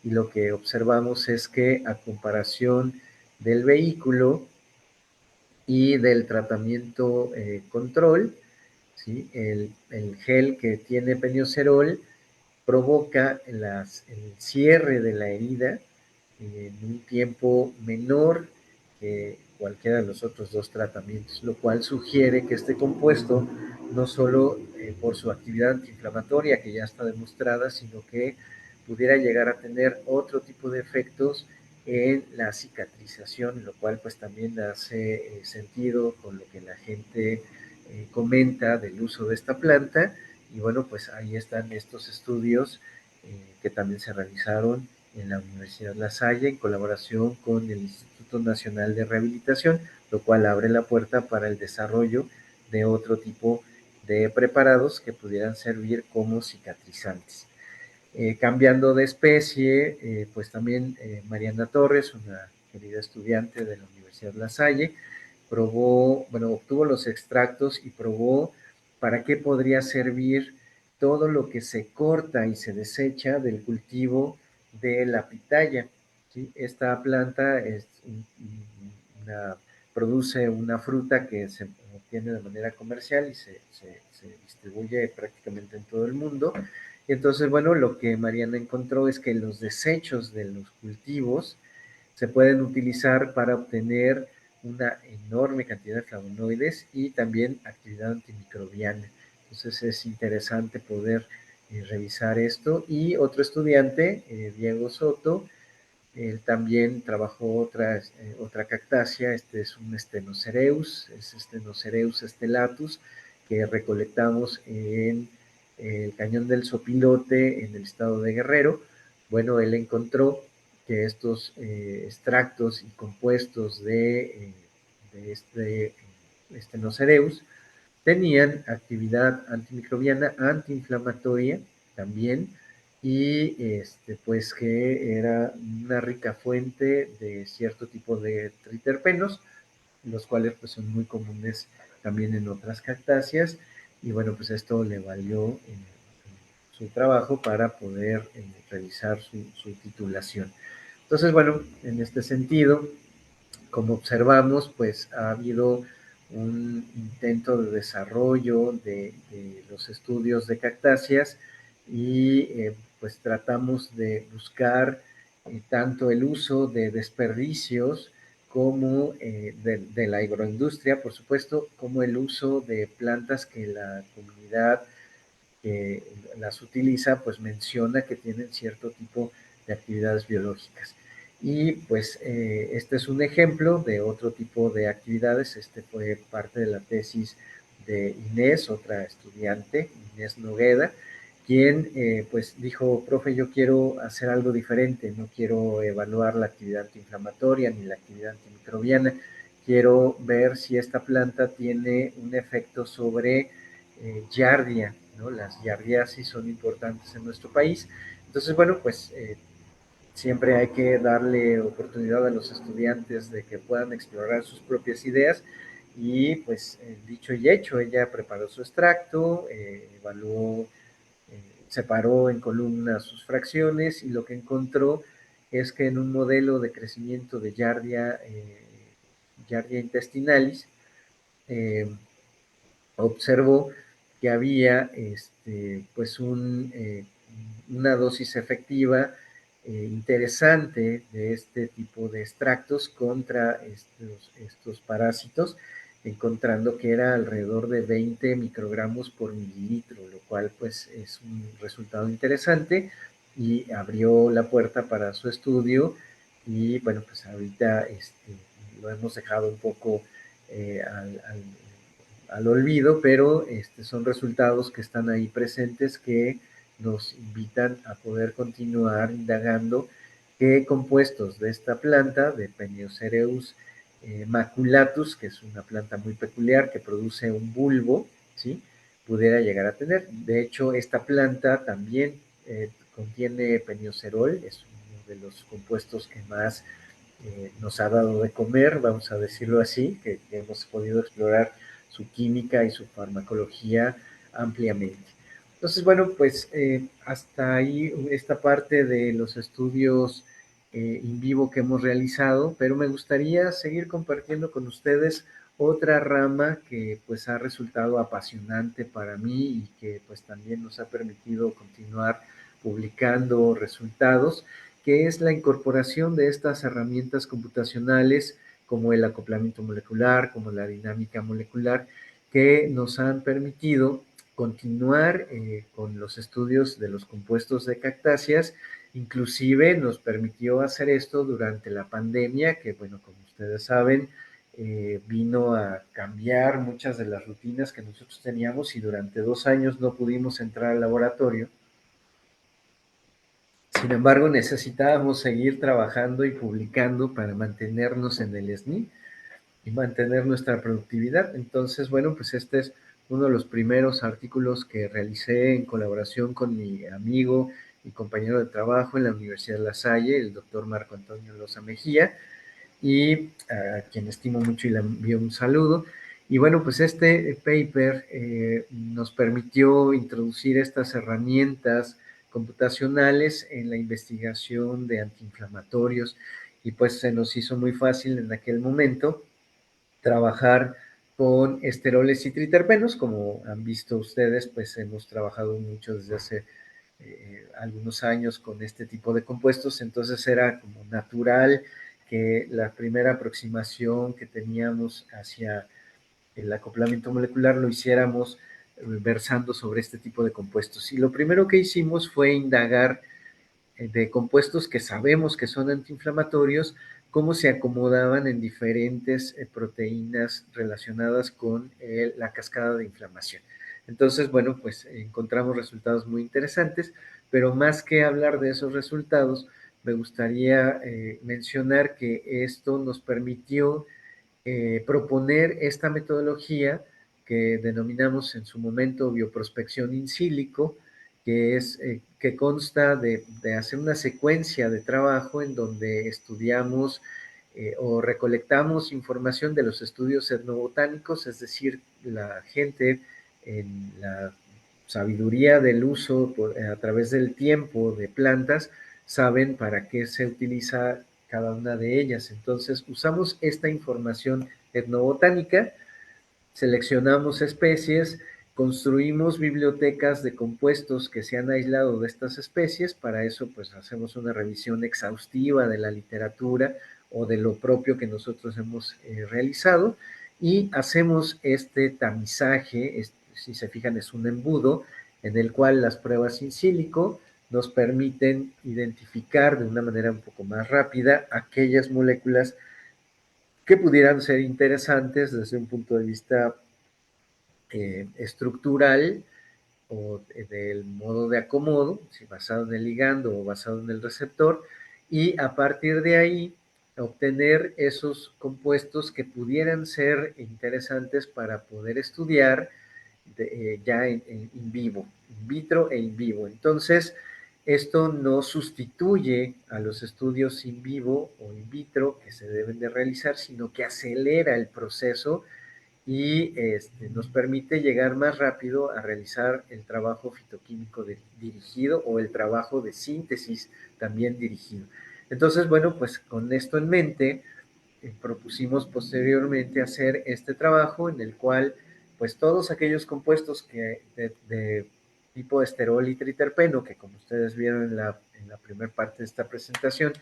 S3: y lo que observamos es que a comparación del vehículo y del tratamiento control, ¿sí? El gel que tiene peniocerol provoca el cierre de la herida en un tiempo menor que cualquiera de los otros dos tratamientos, lo cual sugiere que este compuesto, no solo por su actividad antiinflamatoria que ya está demostrada, sino que pudiera llegar a tener otro tipo de efectos en la cicatrización, lo cual pues también hace sentido con lo que la gente comenta del uso de esta planta. Y bueno, pues ahí están estos estudios que también se realizaron en la Universidad La Salle en colaboración con el Instituto Nacional de Rehabilitación, lo cual abre la puerta para el desarrollo de otro tipo de preparados que pudieran servir como cicatrizantes. Cambiando de especie, pues también Mariana Torres, una querida estudiante de la Universidad La Salle, probó, bueno, obtuvo los extractos y probó para qué podría servir todo lo que se corta y se desecha del cultivo de la pitaya. ¿Sí? Esta planta una, produce una fruta que se obtiene de manera comercial y se distribuye prácticamente en todo el mundo. Y entonces, bueno, lo que Mariana encontró es que los desechos de los cultivos se pueden utilizar para obtener una enorme cantidad de flavonoides y también actividad antimicrobiana. Entonces es interesante poder revisar esto. Y otro estudiante, Diego Soto, él también trabajó otra cactácea, este es un Stenocereus, es Stenocereus stellatus, que recolectamos en el Cañón del Sopilote, en el estado de Guerrero. Bueno, él encontró que estos extractos y compuestos de este Stenocereus tenían actividad antimicrobiana, antiinflamatoria también, y pues que era una rica fuente de cierto tipo de triterpenos, los cuales pues son muy comunes también en otras cactáceas, y bueno, pues esto le valió su trabajo para poder realizar su titulación. Entonces, bueno, en este sentido, como observamos, pues ha habido un intento de desarrollo de los estudios de cactáceas y pues tratamos de buscar tanto el uso de desperdicios como de la agroindustria, por supuesto, como el uso de plantas que la comunidad que las utiliza, pues menciona que tienen cierto tipo de actividades biológicas. Y pues este es un ejemplo de otro tipo de actividades. Este fue parte de la tesis de Inés, otra estudiante, Inés Nogueda, quien pues dijo, profe, yo quiero hacer algo diferente, no quiero evaluar la actividad antiinflamatoria ni la actividad antimicrobiana, quiero ver si esta planta tiene un efecto sobre giardia, ¿no? Las giardiasis son importantes en nuestro país. Entonces, bueno, pues siempre hay que darle oportunidad a los estudiantes de que puedan explorar sus propias ideas y pues dicho y hecho, ella preparó su extracto, evaluó, separó en columnas sus fracciones y lo que encontró es que en un modelo de crecimiento de Giardia intestinalis, eh, observó que había pues una dosis efectiva interesante de este tipo de extractos contra estos parásitos, encontrando que era alrededor de 20 microgramos por mililitro, lo cual pues es un resultado interesante y abrió la puerta para su estudio y bueno, pues ahorita lo hemos dejado un poco al olvido, pero son resultados que están ahí presentes que nos invitan a poder continuar indagando qué compuestos de esta planta, de Peniocereus maculatus, que es una planta muy peculiar que produce un bulbo, ¿sí? Pudiera llegar a tener. De hecho, esta planta también contiene peniocerol, es uno de los compuestos que más nos ha dado de comer, vamos a decirlo así, que hemos podido explorar su química y su farmacología ampliamente. Entonces, bueno, pues hasta ahí esta parte de los estudios in vivo que hemos realizado, pero me gustaría seguir compartiendo con ustedes otra rama que pues ha resultado apasionante para mí y que pues también nos ha permitido continuar publicando resultados, que es la incorporación de estas herramientas computacionales como el acoplamiento molecular, como la dinámica molecular, que nos han permitido continuar con los estudios de los compuestos de cactáceas. Inclusive nos permitió hacer esto durante la pandemia, que bueno, como ustedes saben, vino a cambiar muchas de las rutinas que nosotros teníamos y durante 2 años no pudimos entrar al laboratorio. Sin embargo, necesitábamos seguir trabajando y publicando para mantenernos en el SNI y mantener nuestra productividad. Entonces, bueno, pues este es uno de los primeros artículos que realicé en colaboración con mi amigo y compañero de trabajo en la Universidad de La Salle, el doctor Marco Antonio Loza Mejía, y a quien estimo mucho y le envío un saludo. Y bueno, pues este paper nos permitió introducir estas herramientas computacionales en la investigación de antiinflamatorios y pues se nos hizo muy fácil en aquel momento trabajar con esteroles y triterpenos. Como han visto ustedes, pues hemos trabajado mucho desde hace algunos años con este tipo de compuestos, entonces era como natural que la primera aproximación que teníamos hacia el acoplamiento molecular lo hiciéramos versando sobre este tipo de compuestos. Y lo primero que hicimos fue indagar de compuestos que sabemos que son antiinflamatorios, cómo se acomodaban en diferentes proteínas relacionadas con la cascada de inflamación. Entonces, bueno, pues encontramos resultados muy interesantes, pero más que hablar de esos resultados, me gustaría mencionar que esto nos permitió proponer esta metodología que denominamos en su momento bioprospección in silico, que consta de hacer una secuencia de trabajo en donde estudiamos o recolectamos información de los estudios etnobotánicos, es decir, la gente en la sabiduría del uso a través del tiempo de plantas saben para qué se utiliza cada una de ellas. Entonces, usamos esta información etnobotánica, seleccionamos especies, construimos bibliotecas de compuestos que se han aislado de estas especies. Para eso, pues hacemos una revisión exhaustiva de la literatura o de lo propio que nosotros hemos realizado y hacemos este tamizaje. Si se fijan, es un embudo en el cual las pruebas in silico nos permiten identificar de una manera un poco más rápida aquellas moléculas que pudieran ser interesantes desde un punto de vista estructural o del modo de acomodo, si basado en el ligando o basado en el receptor, y a partir de ahí obtener esos compuestos que pudieran ser interesantes para poder estudiar ya en vivo, in vitro e in vivo. Entonces, esto no sustituye a los estudios in vivo o in vitro que se deben de realizar, sino que acelera el proceso y nos permite llegar más rápido a realizar el trabajo fitoquímico dirigido o el trabajo de síntesis también dirigido. Entonces, bueno, pues con esto en mente, propusimos posteriormente hacer este trabajo en el cual, pues todos aquellos compuestos de tipo esterol y triterpeno, que como ustedes vieron en la primera parte de esta presentación,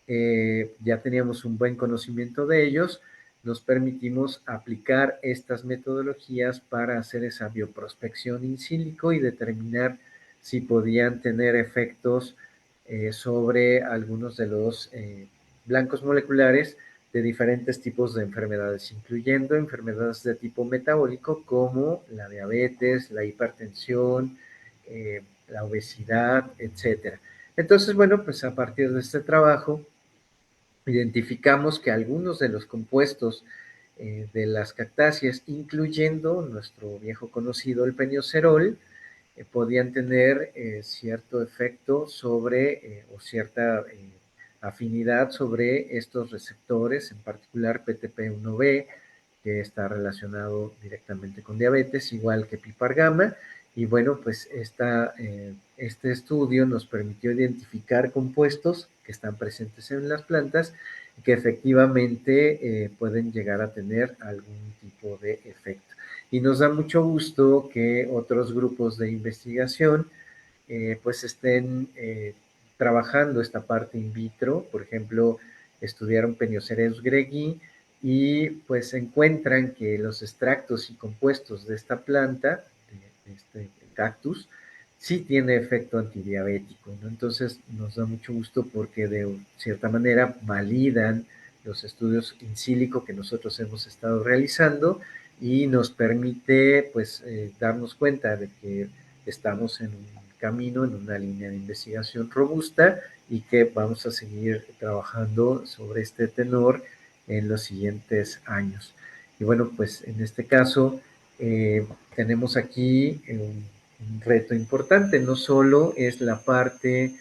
S3: ya teníamos un buen conocimiento de ellos, nos permitimos aplicar estas metodologías para hacer esa bioprospección in silico y determinar si podían tener efectos sobre algunos de los blancos moleculares de diferentes tipos de enfermedades, incluyendo enfermedades de tipo metabólico como la diabetes, la hipertensión, la obesidad, etcétera. Entonces, bueno, pues a partir de este trabajo, identificamos que algunos de los compuestos de las cactáceas, incluyendo nuestro viejo conocido el peniocerol, podían tener cierto efecto sobre o cierta afinidad sobre estos receptores, en particular PTP1B, que está relacionado directamente con diabetes, igual que pipargama. Y bueno, pues este estudio nos permitió identificar compuestos que están presentes en las plantas y que efectivamente pueden llegar a tener algún tipo de efecto. Y nos da mucho gusto que otros grupos de investigación pues estén trabajando esta parte in vitro. Por ejemplo, estudiaron Peniocereus gregii y pues encuentran que los extractos y compuestos de esta planta, de este cactus, sí tiene efecto antidiabético, ¿no? Entonces nos da mucho gusto porque de cierta manera validan los estudios in silico que nosotros hemos estado realizando y nos permite pues darnos cuenta de que estamos en un camino, en una línea de investigación robusta y que vamos a seguir trabajando sobre este tenor en los siguientes años. Y bueno, pues en este caso tenemos aquí un reto importante, no solo es la parte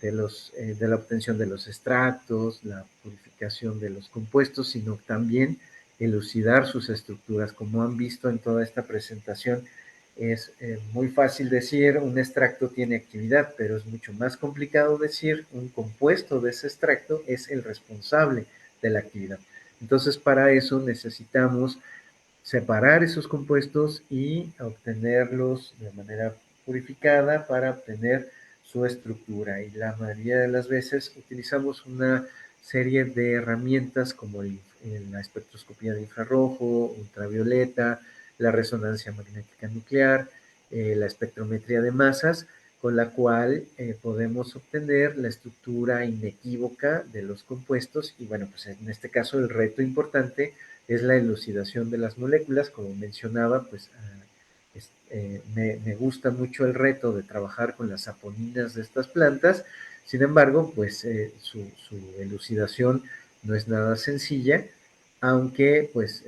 S3: de la obtención de los extractos, la purificación modificación de los compuestos, sino también elucidar sus estructuras. Como han visto en toda esta presentación, es muy fácil decir un extracto tiene actividad, pero es mucho más complicado decir un compuesto de ese extracto es el responsable de la actividad. Entonces, para eso necesitamos separar esos compuestos y obtenerlos de manera purificada para obtener su estructura. Y la mayoría de las veces utilizamos una serie de herramientas como la espectroscopía de infrarrojo, ultravioleta, la resonancia magnética nuclear, la espectrometría de masas, con la cual podemos obtener la estructura inequívoca de los compuestos. Y bueno, pues en este caso el reto importante es la elucidación de las moléculas. Como mencionaba, pues me gusta mucho el reto de trabajar con las saponinas de estas plantas. Sin embargo, pues su elucidación no es nada sencilla, aunque pues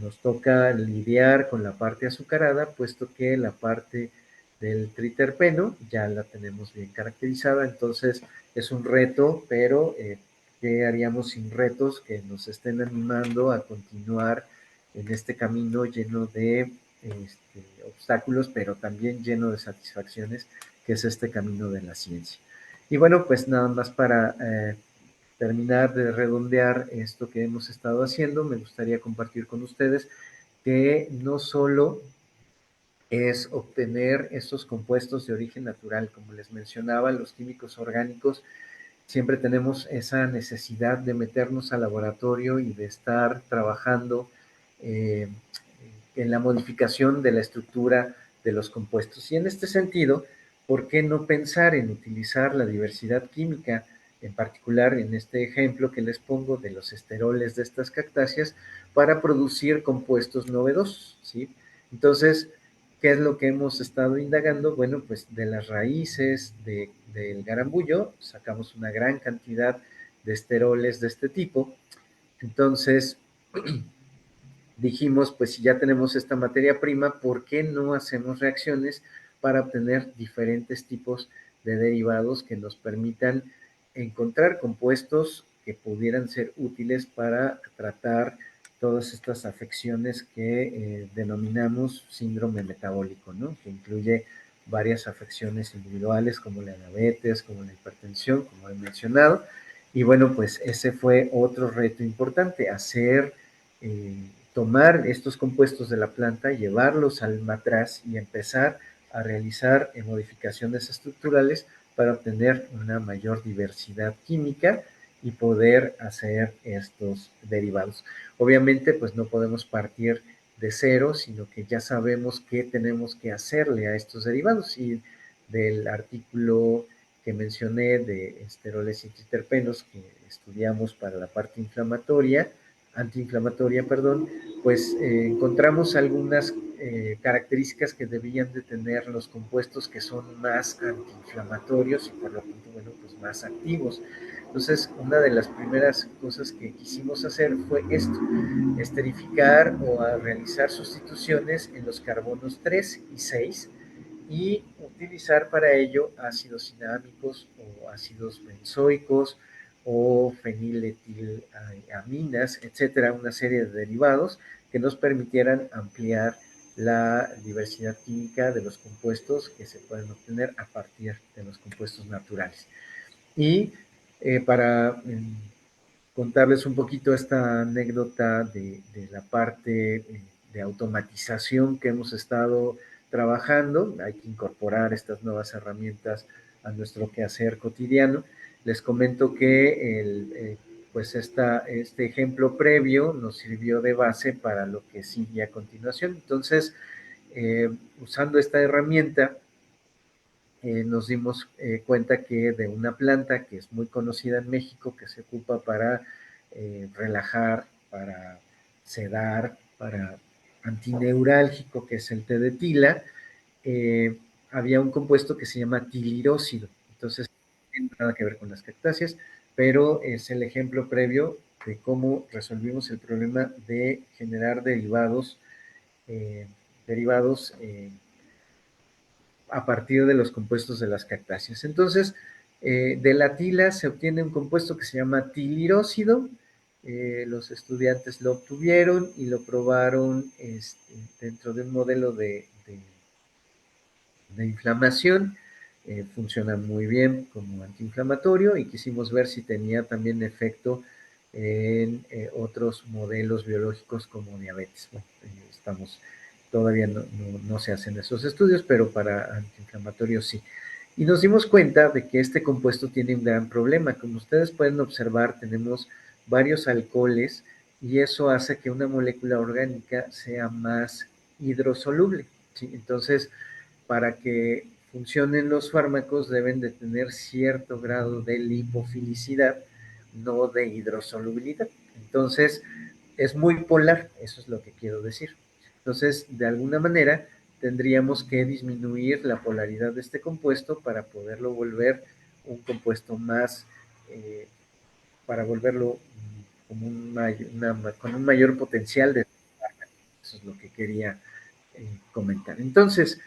S3: nos toca lidiar con la parte azucarada, puesto que la parte del triterpeno ya la tenemos bien caracterizada. Entonces es un reto, pero ¿qué haríamos sin retos que nos estén animando a continuar en este camino lleno de obstáculos, pero también lleno de satisfacciones, que es este camino de la ciencia? Y bueno, pues nada más para terminar de redondear esto que hemos estado haciendo, me gustaría compartir con ustedes que no solo es obtener estos compuestos de origen natural, como les mencionaba, los químicos orgánicos, siempre tenemos esa necesidad de meternos al laboratorio y de estar trabajando eh, en la modificación de la estructura de los compuestos. Y en este sentido, ¿por qué no pensar en utilizar la diversidad química, en particular en este ejemplo que les pongo de los esteroles de estas cactáceas, para producir compuestos novedosos? ¿Sí? Entonces, ¿qué es lo que hemos estado indagando? Bueno, pues de las raíces del garambullo sacamos una gran cantidad de esteroles de este tipo. Entonces, dijimos, pues si ya tenemos esta materia prima, ¿por qué no hacemos reacciones para obtener diferentes tipos de derivados que nos permitan encontrar compuestos que pudieran ser útiles para tratar todas estas afecciones que denominamos síndrome metabólico, ¿no? Que incluye varias afecciones individuales como la diabetes, como la hipertensión, como he mencionado. Y bueno, pues ese fue otro reto importante, hacer tomar estos compuestos de la planta, llevarlos al matraz y empezar a realizar modificaciones estructurales para obtener una mayor diversidad química y poder hacer estos derivados. Obviamente, pues no podemos partir de cero, sino que ya sabemos qué tenemos que hacerle a estos derivados. Y del artículo que mencioné de esteroles y triterpenos que estudiamos para la parte antiinflamatoria, perdón, pues encontramos algunas características que debían de tener los compuestos que son más antiinflamatorios y por lo tanto, bueno, pues más activos. Entonces, una de las primeras cosas que quisimos hacer fue esto, esterificar o realizar sustituciones en los carbonos 3 y 6 y utilizar para ello ácidos cinámicos o ácidos benzoicos o feniletilamina, etcétera, una serie de derivados que nos permitieran ampliar la diversidad química de los compuestos que se pueden obtener a partir de los compuestos naturales. Y para contarles un poquito esta anécdota de la parte de automatización que hemos estado trabajando, hay que incorporar estas nuevas herramientas a nuestro quehacer cotidiano. Les comento que pues este ejemplo previo nos sirvió de base para lo que sigue a continuación. Entonces, usando esta herramienta, nos dimos cuenta que de una planta que es muy conocida en México, que se ocupa para relajar, para sedar, para antineurálgico, que es el té de tila, eh, había un compuesto que se llama tilirócido. Entonces, no tiene nada que ver con las cactáceas, pero es el ejemplo previo de cómo resolvimos el problema de generar eh, derivados a partir de los compuestos de las cactáceas. Entonces, de la tila se obtiene un compuesto que se llama tilirócido, Los estudiantes lo obtuvieron y lo probaron dentro de un modelo de inflamación. Funciona muy bien como antiinflamatorio y quisimos ver si tenía también efecto en otros modelos biológicos como diabetes. Bueno, todavía no se hacen esos estudios, pero para antiinflamatorios sí. Y nos dimos cuenta de que este compuesto tiene un gran problema. Como ustedes pueden observar, tenemos varios alcoholes y eso hace que una molécula orgánica sea más hidrosoluble, ¿sí? Entonces, para que funcionen los fármacos deben de tener cierto grado de lipofilicidad, no de hidrosolubilidad. Entonces, es muy polar, eso es lo que quiero decir. Entonces, de alguna manera, tendríamos que disminuir la polaridad de este compuesto para poderlo volver un compuesto más, para volverlo como con un mayor potencial de... Eso es lo que quería comentar. Entonces,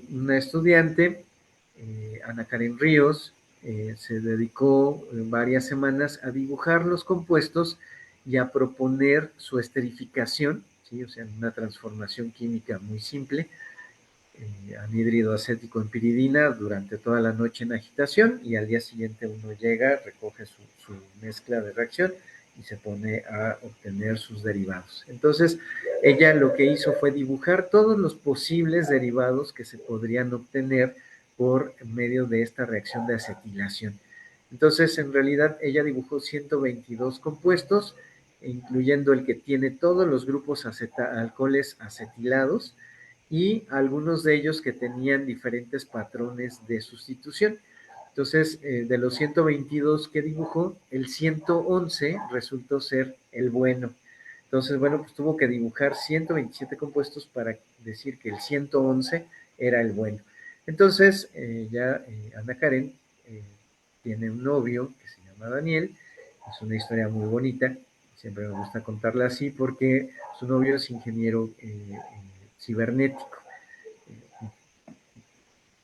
S3: una estudiante, Ana Karen Ríos, se dedicó varias semanas a dibujar los compuestos y a proponer su esterificación, ¿sí? O sea, una transformación química muy simple, anhídrido acético en piridina durante toda la noche en agitación y al día siguiente uno llega, recoge su mezcla de reacción y se pone a obtener sus derivados. Entonces, ella lo que hizo fue dibujar todos los posibles derivados que se podrían obtener por medio de esta reacción de acetilación. Entonces, en realidad, ella dibujó 122 compuestos, incluyendo el que tiene todos los grupos alcoholes acetilados, y algunos de ellos que tenían diferentes patrones de sustitución. Entonces, de los 122 que dibujó, el 111 resultó ser el bueno. Entonces, bueno, pues tuvo que dibujar 127 compuestos para decir que el 111 era el bueno. Entonces, Ana Karen eh, tiene un novio que se llama Daniel. Es una historia muy bonita. Siempre me gusta contarla así porque su novio es ingeniero cibernético,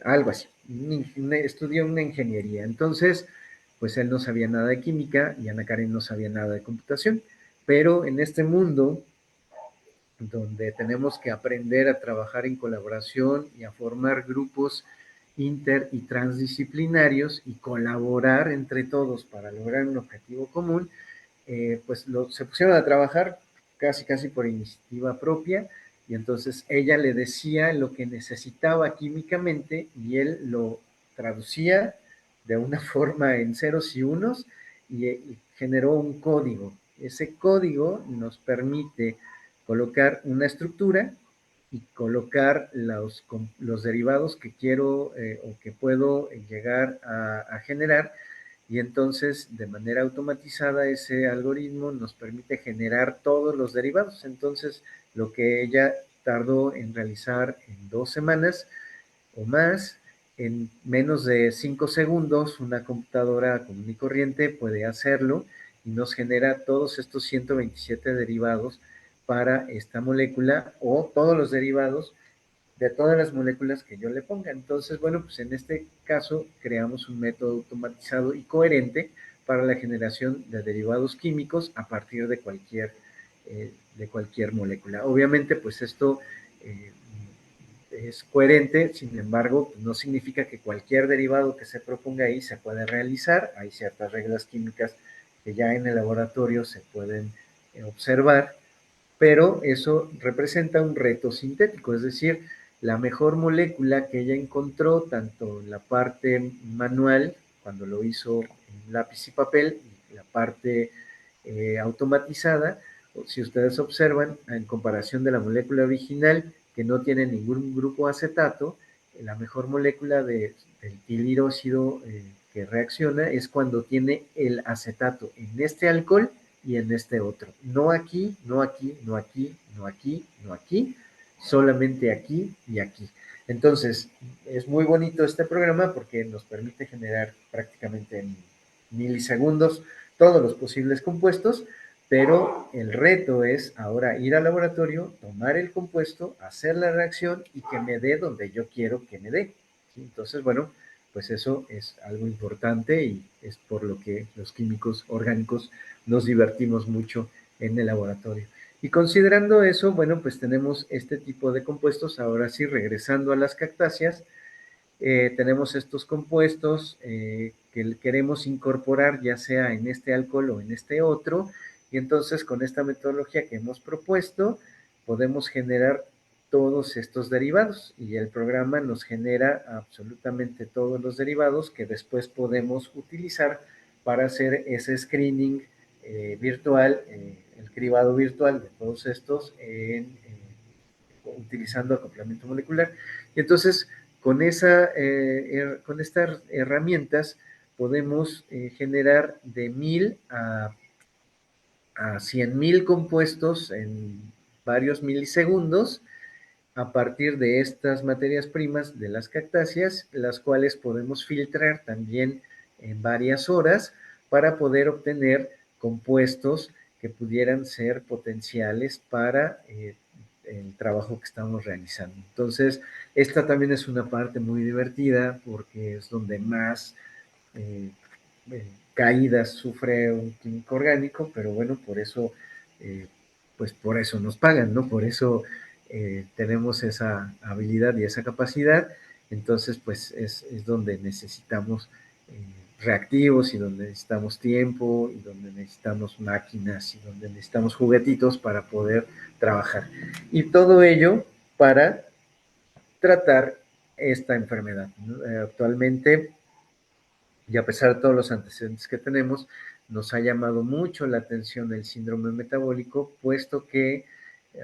S3: algo así. Estudió una ingeniería. Entonces, pues él no sabía nada de química y Ana Karen no sabía nada de computación. Pero en este mundo donde tenemos que aprender a trabajar en colaboración y a formar grupos inter y transdisciplinarios y colaborar entre todos para lograr un objetivo común, pues se pusieron a trabajar casi por iniciativa propia y entonces ella le decía lo que necesitaba químicamente y él lo traducía de una forma en ceros y unos y generó un código. Ese código nos permite colocar una estructura y colocar los derivados que quiero o que puedo llegar a generar y entonces de manera automatizada ese algoritmo nos permite generar todos los derivados. Entonces lo que ella tardó en realizar en 2 semanas o más, en menos de 5 segundos una computadora común y corriente puede hacerlo y nos genera todos estos 127 derivados para esta molécula o todos los derivados de todas las moléculas que yo le ponga. Entonces, bueno, pues en este caso creamos un método automatizado y coherente para la generación de derivados químicos a partir de cualquier molécula. Obviamente, pues esto es coherente, sin embargo, no significa que cualquier derivado que se proponga ahí se pueda realizar. Hay ciertas reglas químicas que ya en el laboratorio se pueden observar, pero eso representa un reto sintético, es decir, la mejor molécula que ella encontró, tanto en la parte manual, cuando lo hizo en lápiz y papel, y la parte automatizada, si ustedes observan, en comparación de la molécula original, que no tiene ningún grupo acetato, la mejor molécula del tilirócido que reacciona es cuando tiene el acetato en este alcohol y en este otro. No aquí, no aquí, no aquí, no aquí, no aquí, solamente aquí y aquí. Entonces, es muy bonito este programa porque nos permite generar prácticamente en milisegundos todos los posibles compuestos, pero el reto es ahora ir al laboratorio, tomar el compuesto, hacer la reacción y que me dé donde yo quiero que me dé. ¿Sí? Entonces, bueno, pues eso es algo importante y es por lo que los químicos orgánicos nos divertimos mucho en el laboratorio. Y considerando eso, bueno, pues tenemos este tipo de compuestos. Ahora sí, regresando a las cactáceas, tenemos estos compuestos que queremos incorporar ya sea en este alcohol o en este otro, y entonces con esta metodología que hemos propuesto podemos generar todos estos derivados y el programa nos genera absolutamente todos los derivados que después podemos utilizar para hacer ese screening virtual, el cribado virtual de todos estos utilizando acoplamiento molecular. Y entonces, con estas herramientas podemos generar de 1000 a 100,000 compuestos en varios milisegundos a partir de estas materias primas de las cactáceas, las cuales podemos filtrar también en varias horas para poder obtener compuestos que pudieran ser potenciales para el trabajo que estamos realizando. Entonces, esta también es una parte muy divertida porque es donde más eh, caídas sufre un químico orgánico, pero bueno, por eso, pues por eso nos pagan, ¿no? Por eso tenemos esa habilidad y esa capacidad, entonces pues es donde necesitamos reactivos y donde necesitamos tiempo y donde necesitamos máquinas y donde necesitamos juguetitos para poder trabajar. Y todo ello para tratar esta enfermedad, ¿no? Actualmente, y a pesar de todos los antecedentes que tenemos, nos ha llamado mucho la atención el síndrome metabólico, puesto que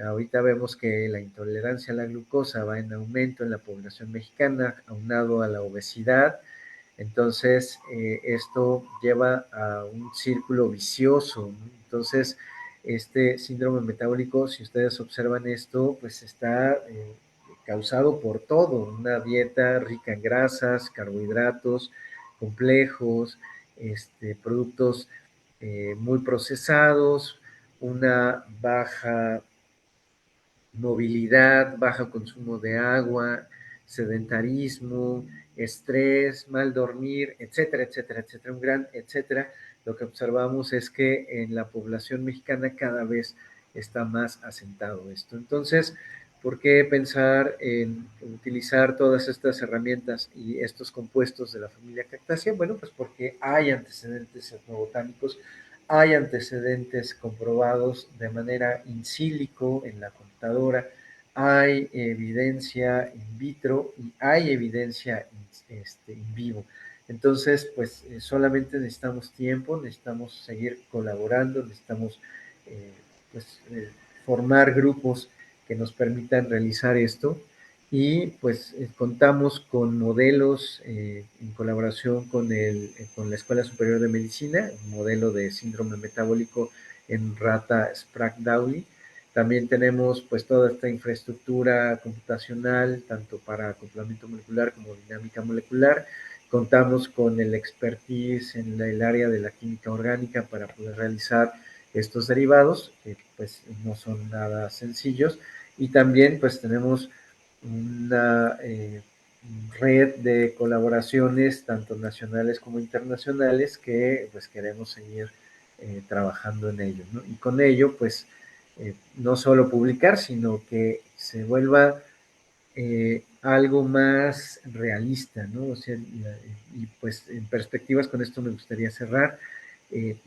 S3: ahorita vemos que la intolerancia a la glucosa va en aumento en la población mexicana, aunado a la obesidad. Entonces, esto lleva a un círculo vicioso, ¿no? Entonces, este síndrome metabólico, si ustedes observan esto, pues está causado por todo, una dieta rica en grasas, carbohidratos, complejos, productos muy procesados, una baja movilidad, bajo consumo de agua, sedentarismo, estrés, mal dormir, etcétera, etcétera, etcétera, un gran etcétera. Lo que observamos es que en la población mexicana cada vez está más asentado esto. Entonces, ¿por qué pensar en utilizar todas estas herramientas y estos compuestos de la familia cactácea? Bueno, pues porque hay antecedentes etnobotánicos, hay antecedentes comprobados de manera in silico en la computadora, hay evidencia in vitro y hay evidencia in vivo. Entonces, pues solamente necesitamos tiempo, necesitamos seguir colaborando, necesitamos eh, pues, formar grupos que nos permitan realizar esto y pues contamos con modelos en colaboración con la Escuela Superior de Medicina, un modelo de síndrome metabólico en rata Sprague-Dawley. También tenemos pues toda esta infraestructura computacional, tanto para acoplamiento molecular como dinámica molecular. Contamos con el expertise en el área de la química orgánica para poder realizar estos derivados, que pues no son nada sencillos. Y también pues tenemos una red de colaboraciones, tanto nacionales como internacionales, que pues queremos seguir trabajando en ello, ¿no? Y con ello, pues, no solo publicar, sino que se vuelva algo más realista, ¿no? O sea, y pues en perspectivas con esto me gustaría cerrar.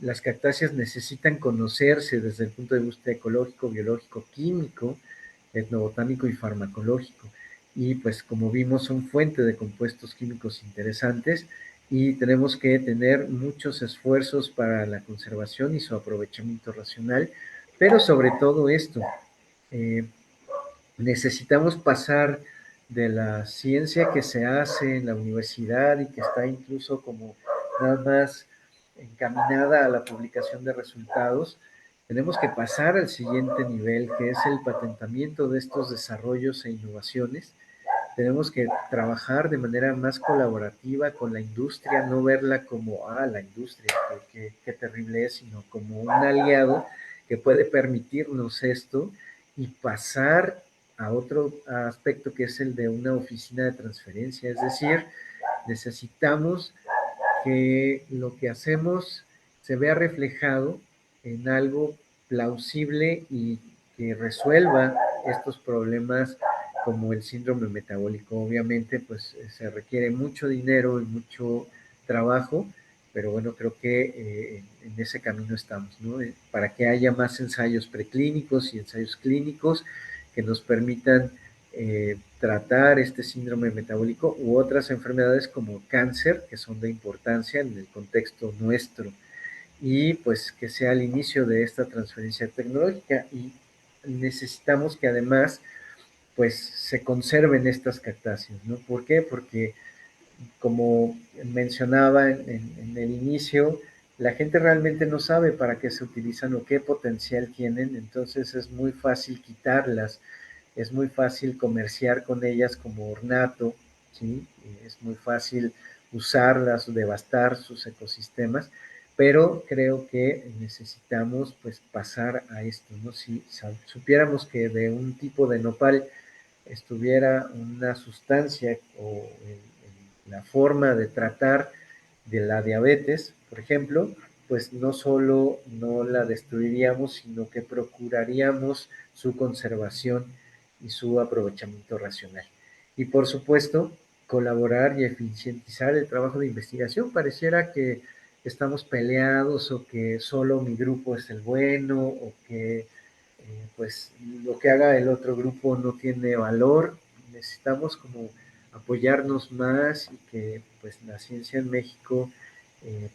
S3: Las cactáceas necesitan conocerse desde el punto de vista ecológico, biológico, químico, etnobotánico y farmacológico. Y pues como vimos son fuente de compuestos químicos interesantes y tenemos que tener muchos esfuerzos para la conservación y su aprovechamiento racional, pero sobre todo esto, eh, necesitamos pasar de la ciencia que se hace en la universidad y que está incluso como nada más encaminada a la publicación de resultados, tenemos que pasar al siguiente nivel, que es el patentamiento de estos desarrollos e innovaciones. Tenemos que trabajar de manera más colaborativa con la industria, no verla como, la industria, qué terrible es, sino como un aliado que puede permitirnos esto y pasar a otro aspecto que es el de una oficina de transferencia, es decir, Necesitamos que lo que hacemos se vea reflejado en algo plausible y que resuelva estos problemas como el síndrome metabólico. Obviamente, pues se requiere mucho dinero y mucho trabajo, pero bueno, creo que en ese camino estamos, ¿no? Para que haya más ensayos preclínicos y ensayos clínicos que nos permitan tratar este síndrome metabólico u otras enfermedades como cáncer, que son de importancia en el contexto nuestro, y pues que sea el inicio de esta transferencia tecnológica. Y necesitamos que además pues se conserven estas cactáceas, ¿no? ¿Por qué? Porque como mencionaba en el inicio, la gente realmente no sabe para qué se utilizan o qué potencial tienen, entonces es muy fácil quitarlas, es muy fácil comerciar con ellas como ornato, ¿sí? Es muy fácil usarlas, devastar sus ecosistemas, pero creo que necesitamos pues pasar a esto, ¿no? Si supiéramos que de un tipo de nopal estuviera una sustancia o la forma de tratar de la diabetes, por ejemplo, pues no solo no la destruiríamos, sino que procuraríamos su conservación y su aprovechamiento racional. Y por supuesto, colaborar y eficientizar el trabajo de investigación. Pareciera que estamos peleados o que solo mi grupo es el bueno o que pues lo que haga el otro grupo no tiene valor. Necesitamos como apoyarnos más y que pues la ciencia en México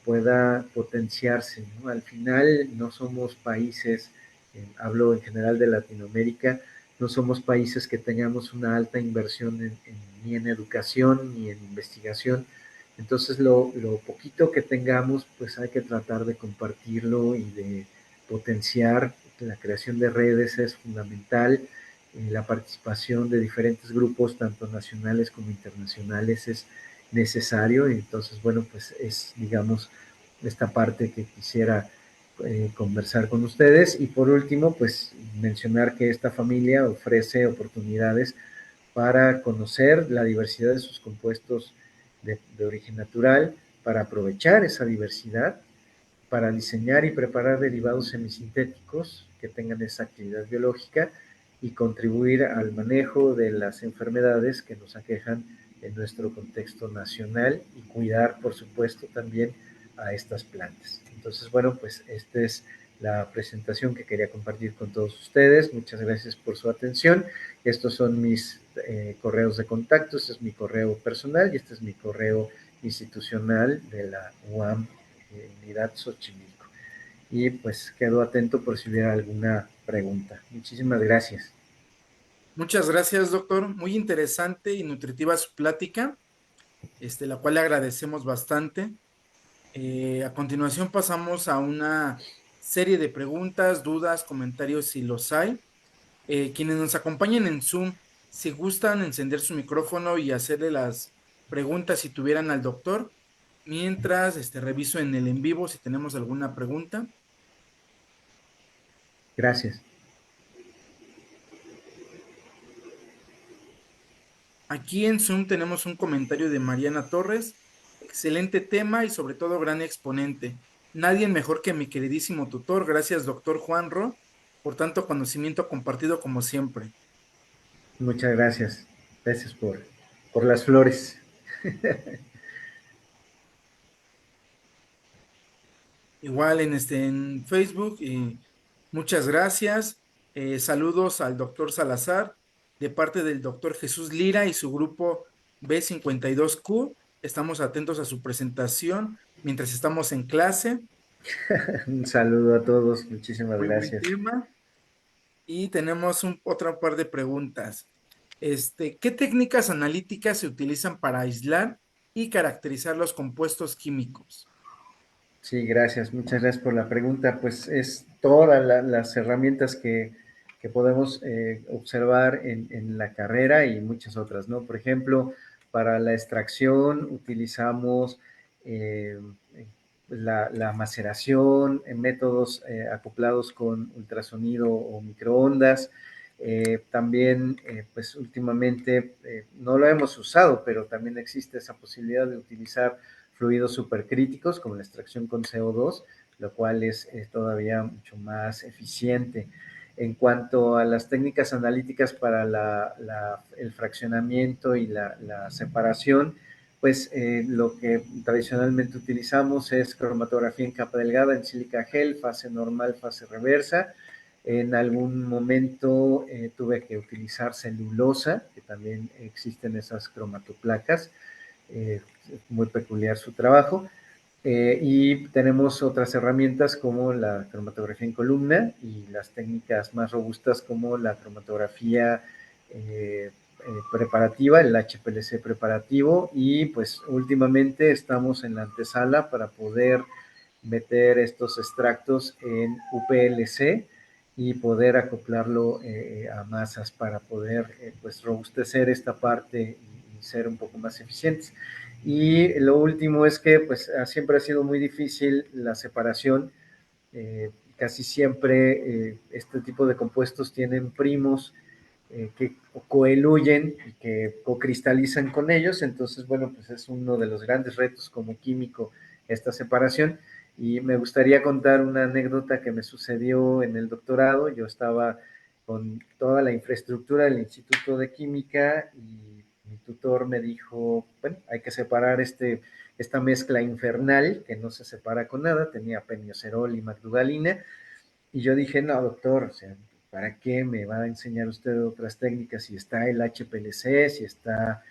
S3: pueda potenciarse, ¿no? Al final no somos países, hablo en general de Latinoamérica, no somos países que tengamos una alta inversión ni en educación ni en investigación. Entonces lo poquito que tengamos, pues hay que tratar de compartirlo y de potenciar. La creación de redes es fundamental, la participación de diferentes grupos, tanto nacionales como internacionales, es necesario. Entonces, bueno, pues es, digamos, esta parte que quisiera conversar con ustedes. Y por último, pues mencionar que esta familia ofrece oportunidades para conocer la diversidad de sus compuestos de origen natural, para aprovechar esa diversidad, para diseñar y preparar derivados semisintéticos que tengan esa actividad biológica y contribuir al manejo de las enfermedades que nos aquejan en nuestro contexto nacional y cuidar, por supuesto, también a estas plantas. Entonces, bueno, pues esta es la presentación que quería compartir con todos ustedes. Muchas gracias por su atención. Estos son mis correos de contacto, este es mi correo personal y este es mi correo institucional de la UAM Unidad Xochimilco. Y pues quedo atento por si hubiera alguna pregunta. Muchísimas gracias.
S2: Muchas gracias, doctor. Muy interesante y nutritiva su plática, la cual le agradecemos bastante. A continuación pasamos a una serie de preguntas, dudas, comentarios si los hay. Quienes nos acompañen en Zoom, si gustan encender su micrófono y hacerle las preguntas si tuvieran al doctor, mientras reviso en el en vivo si tenemos alguna pregunta.
S3: Gracias.
S2: Aquí en Zoom tenemos un comentario de Mariana Torres. Excelente tema y sobre todo gran exponente. Nadie mejor que mi queridísimo tutor. Gracias, doctor Juanro, por tanto conocimiento compartido como siempre.
S3: Muchas gracias. Gracias por las flores.
S2: Igual en Facebook, muchas gracias. Saludos al doctor Salazar de parte del doctor Jesús Lira y su grupo B52Q. Estamos atentos a su presentación mientras estamos en clase.
S3: Un saludo a todos. Muchísimas
S2: Muy buen
S3: gracias.
S2: tema. Y tenemos otra par de preguntas. ¿Qué técnicas analíticas se utilizan para aislar y caracterizar los compuestos químicos?
S3: Sí, gracias. Muchas gracias por la pregunta. Pues es todas las herramientas que podemos observar en la carrera y muchas otras, ¿no? Por ejemplo, para la extracción utilizamos eh, la maceración en métodos acoplados con ultrasonido o microondas. También, pues últimamente no lo hemos usado, pero también existe esa posibilidad de utilizar fluidos supercríticos como la extracción con CO2, lo cual es todavía mucho más eficiente. En cuanto a las técnicas analíticas para el fraccionamiento y la separación, pues lo que tradicionalmente utilizamos es cromatografía en capa delgada, en sílica gel, fase normal, fase reversa. En algún momento tuve que utilizar celulosa, que también existen esas cromatoplacas, muy peculiar su trabajo. Y tenemos otras herramientas como la cromatografía en columna y las técnicas más robustas como la cromatografía preparativa, el HPLC preparativo, y pues últimamente estamos en la antesala para poder meter estos extractos en UPLC y poder acoplarlo a masas para poder pues robustecer esta parte y ser un poco más eficientes. Y lo último es que pues siempre ha sido muy difícil la separación. Casi siempre este tipo de compuestos tienen primos que coeluyen y que cocristalizan con ellos. Entonces, bueno, pues es uno de los grandes retos como químico esta separación. Y me gustaría contar una anécdota que me sucedió en el doctorado. Yo estaba con toda la infraestructura del Instituto de Química y mi tutor me dijo, bueno, hay que separar esta mezcla infernal que no se separa con nada, tenía peniocerol y magdugalina, y yo dije, no, doctor, o sea, ¿para qué me va a enseñar usted otras técnicas si está el HPLC, si está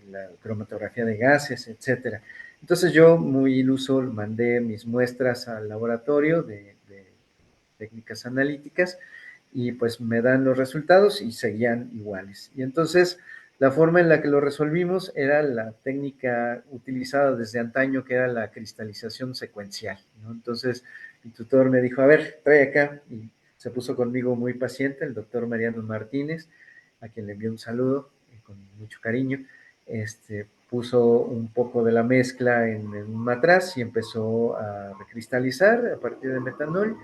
S3: la cromatografía de gases, etcétera? Entonces yo, muy iluso, mandé mis muestras al laboratorio de técnicas analíticas y pues me dan los resultados y seguían iguales. Y entonces la forma en la que lo resolvimos era la técnica utilizada desde antaño, que era la cristalización secuencial, ¿no? Entonces mi tutor me dijo, a ver, trae acá, y se puso conmigo muy paciente, el doctor Mariano Martínez, a quien le envío un saludo con mucho cariño. Puso un poco de la mezcla en un matraz y empezó a recristalizar a partir de metanol,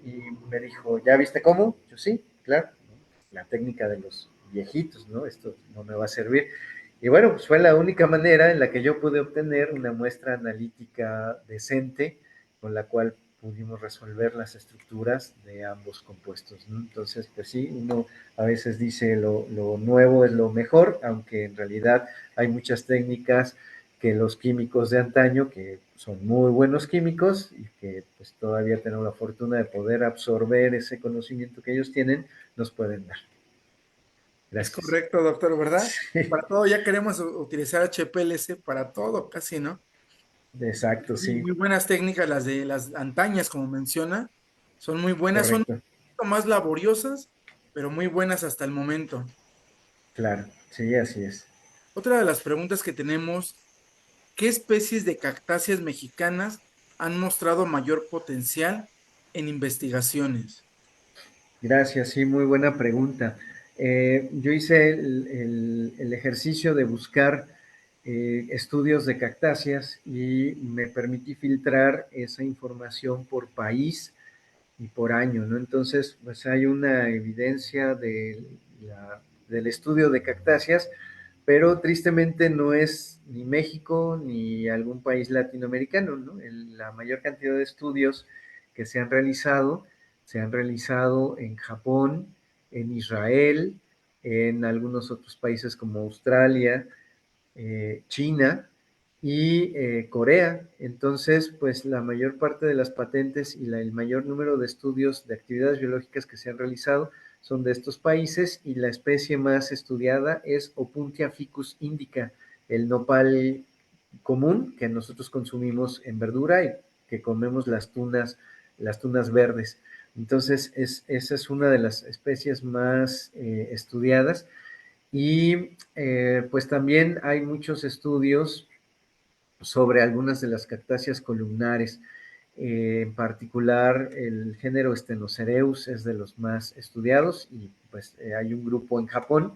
S3: y me dijo, ¿ya viste cómo? Yo sí, claro, ¿no? La técnica de los viejitos, ¿no? Esto no me va a servir. Y bueno, pues fue la única manera en la que yo pude obtener una muestra analítica decente con la cual pudimos resolver las estructuras de ambos compuestos, ¿no? Entonces, pues sí, uno a veces dice lo nuevo es lo mejor, aunque en realidad hay muchas técnicas que los químicos de antaño, que son muy buenos químicos y que pues todavía tenemos la fortuna de poder absorber ese conocimiento que ellos tienen, nos pueden dar.
S2: Es
S3: Gracias.
S2: correcto, doctor, ¿verdad?
S3: Sí,
S2: Para todo ya queremos utilizar HPLC para todo, casi, ¿no?
S3: exacto,
S2: Muy,
S3: sí,
S2: muy buenas técnicas las de las antañas, como menciona. Son muy buenas, son un
S3: correcto,
S2: poquito más laboriosas, pero muy buenas hasta el momento.
S3: claro, sí, así es.
S2: Otra de las preguntas que tenemos, ¿qué especies de cactáceas mexicanas han mostrado mayor potencial en investigaciones?
S3: Gracias, sí, muy buena pregunta. Yo hice el ejercicio de buscar estudios de cactáceas y me permití filtrar esa información por país y por año, ¿no? Entonces, pues hay una evidencia del estudio de cactáceas, pero tristemente no es ni México ni algún país latinoamericano, ¿no? La mayor cantidad de estudios que se han realizado en Japón, en Israel, en algunos otros países como Australia, China y Corea. Entonces, pues la mayor parte de las patentes y el mayor número de estudios de actividades biológicas que se han realizado son de estos países, y la especie más estudiada es Opuntia ficus indica, el nopal común que nosotros consumimos en verdura y que comemos las tunas verdes. Entonces, esa es una de las especies más estudiadas. Y pues también hay muchos estudios sobre algunas de las cactáceas columnares. En particular, el género Stenocereus es de los más estudiados, y pues hay un grupo en Japón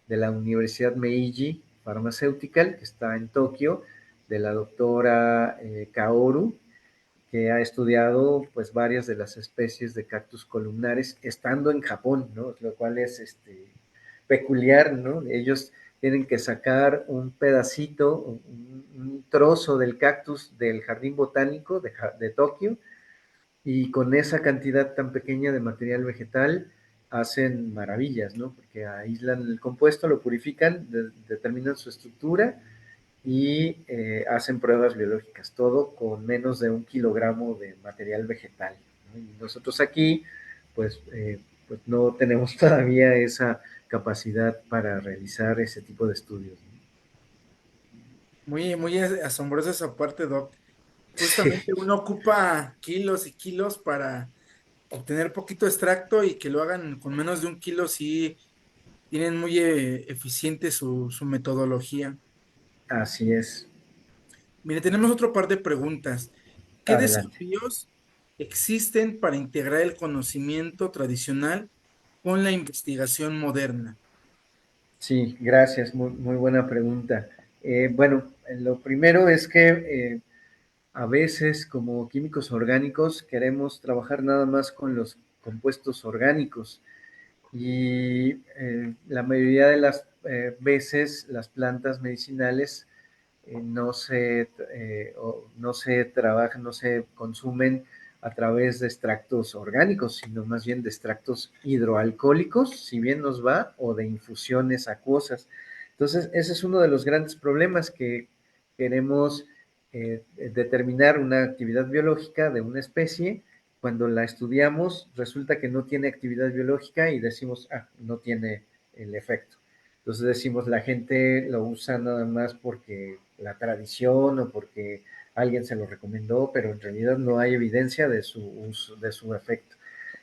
S3: de la Universidad Meiji Pharmaceutical, que está en Tokio, de la doctora Kaoru, que ha estudiado pues varias de las especies de cactus columnares estando en Japón, ¿no? Lo cual es peculiar, ¿no? Ellos tienen que sacar un pedacito, un trozo del cactus del jardín botánico de Tokio, y con esa cantidad tan pequeña de material vegetal hacen maravillas, ¿no? Porque aíslan el compuesto, lo purifican, determinan su estructura y hacen pruebas biológicas, todo con menos de 1 kilogramo de material vegetal, ¿no? Y nosotros aquí, pues no tenemos todavía esa capacidad para realizar ese tipo de estudios, ¿no?
S2: Muy, muy asombrosa esa parte, Doc.
S3: Sí,
S2: Justamente uno ocupa kilos y kilos para obtener poquito extracto y que lo hagan con menos de 1 kilo, sí tienen muy eficiente su metodología.
S3: así es.
S2: Mire, tenemos otro par de preguntas. ¿Qué
S3: Adelante.
S2: desafíos existen para integrar el conocimiento tradicional con la investigación moderna?
S3: Sí, gracias, muy, muy buena pregunta. Bueno, lo primero es que a veces como químicos orgánicos queremos trabajar nada más con los compuestos orgánicos y la mayoría de las veces las plantas medicinales no se trabajan, no se consumen a través de extractos orgánicos, sino más bien de extractos hidroalcohólicos, si bien nos va, o de infusiones acuosas. Entonces, ese es uno de los grandes problemas que queremos determinar una actividad biológica de una especie. Cuando la estudiamos, resulta que no tiene actividad biológica y decimos, ah, no tiene el efecto. Entonces decimos, la gente lo usa nada más porque la tradición o porque alguien se lo recomendó, pero en realidad no hay evidencia de su uso, de su efecto.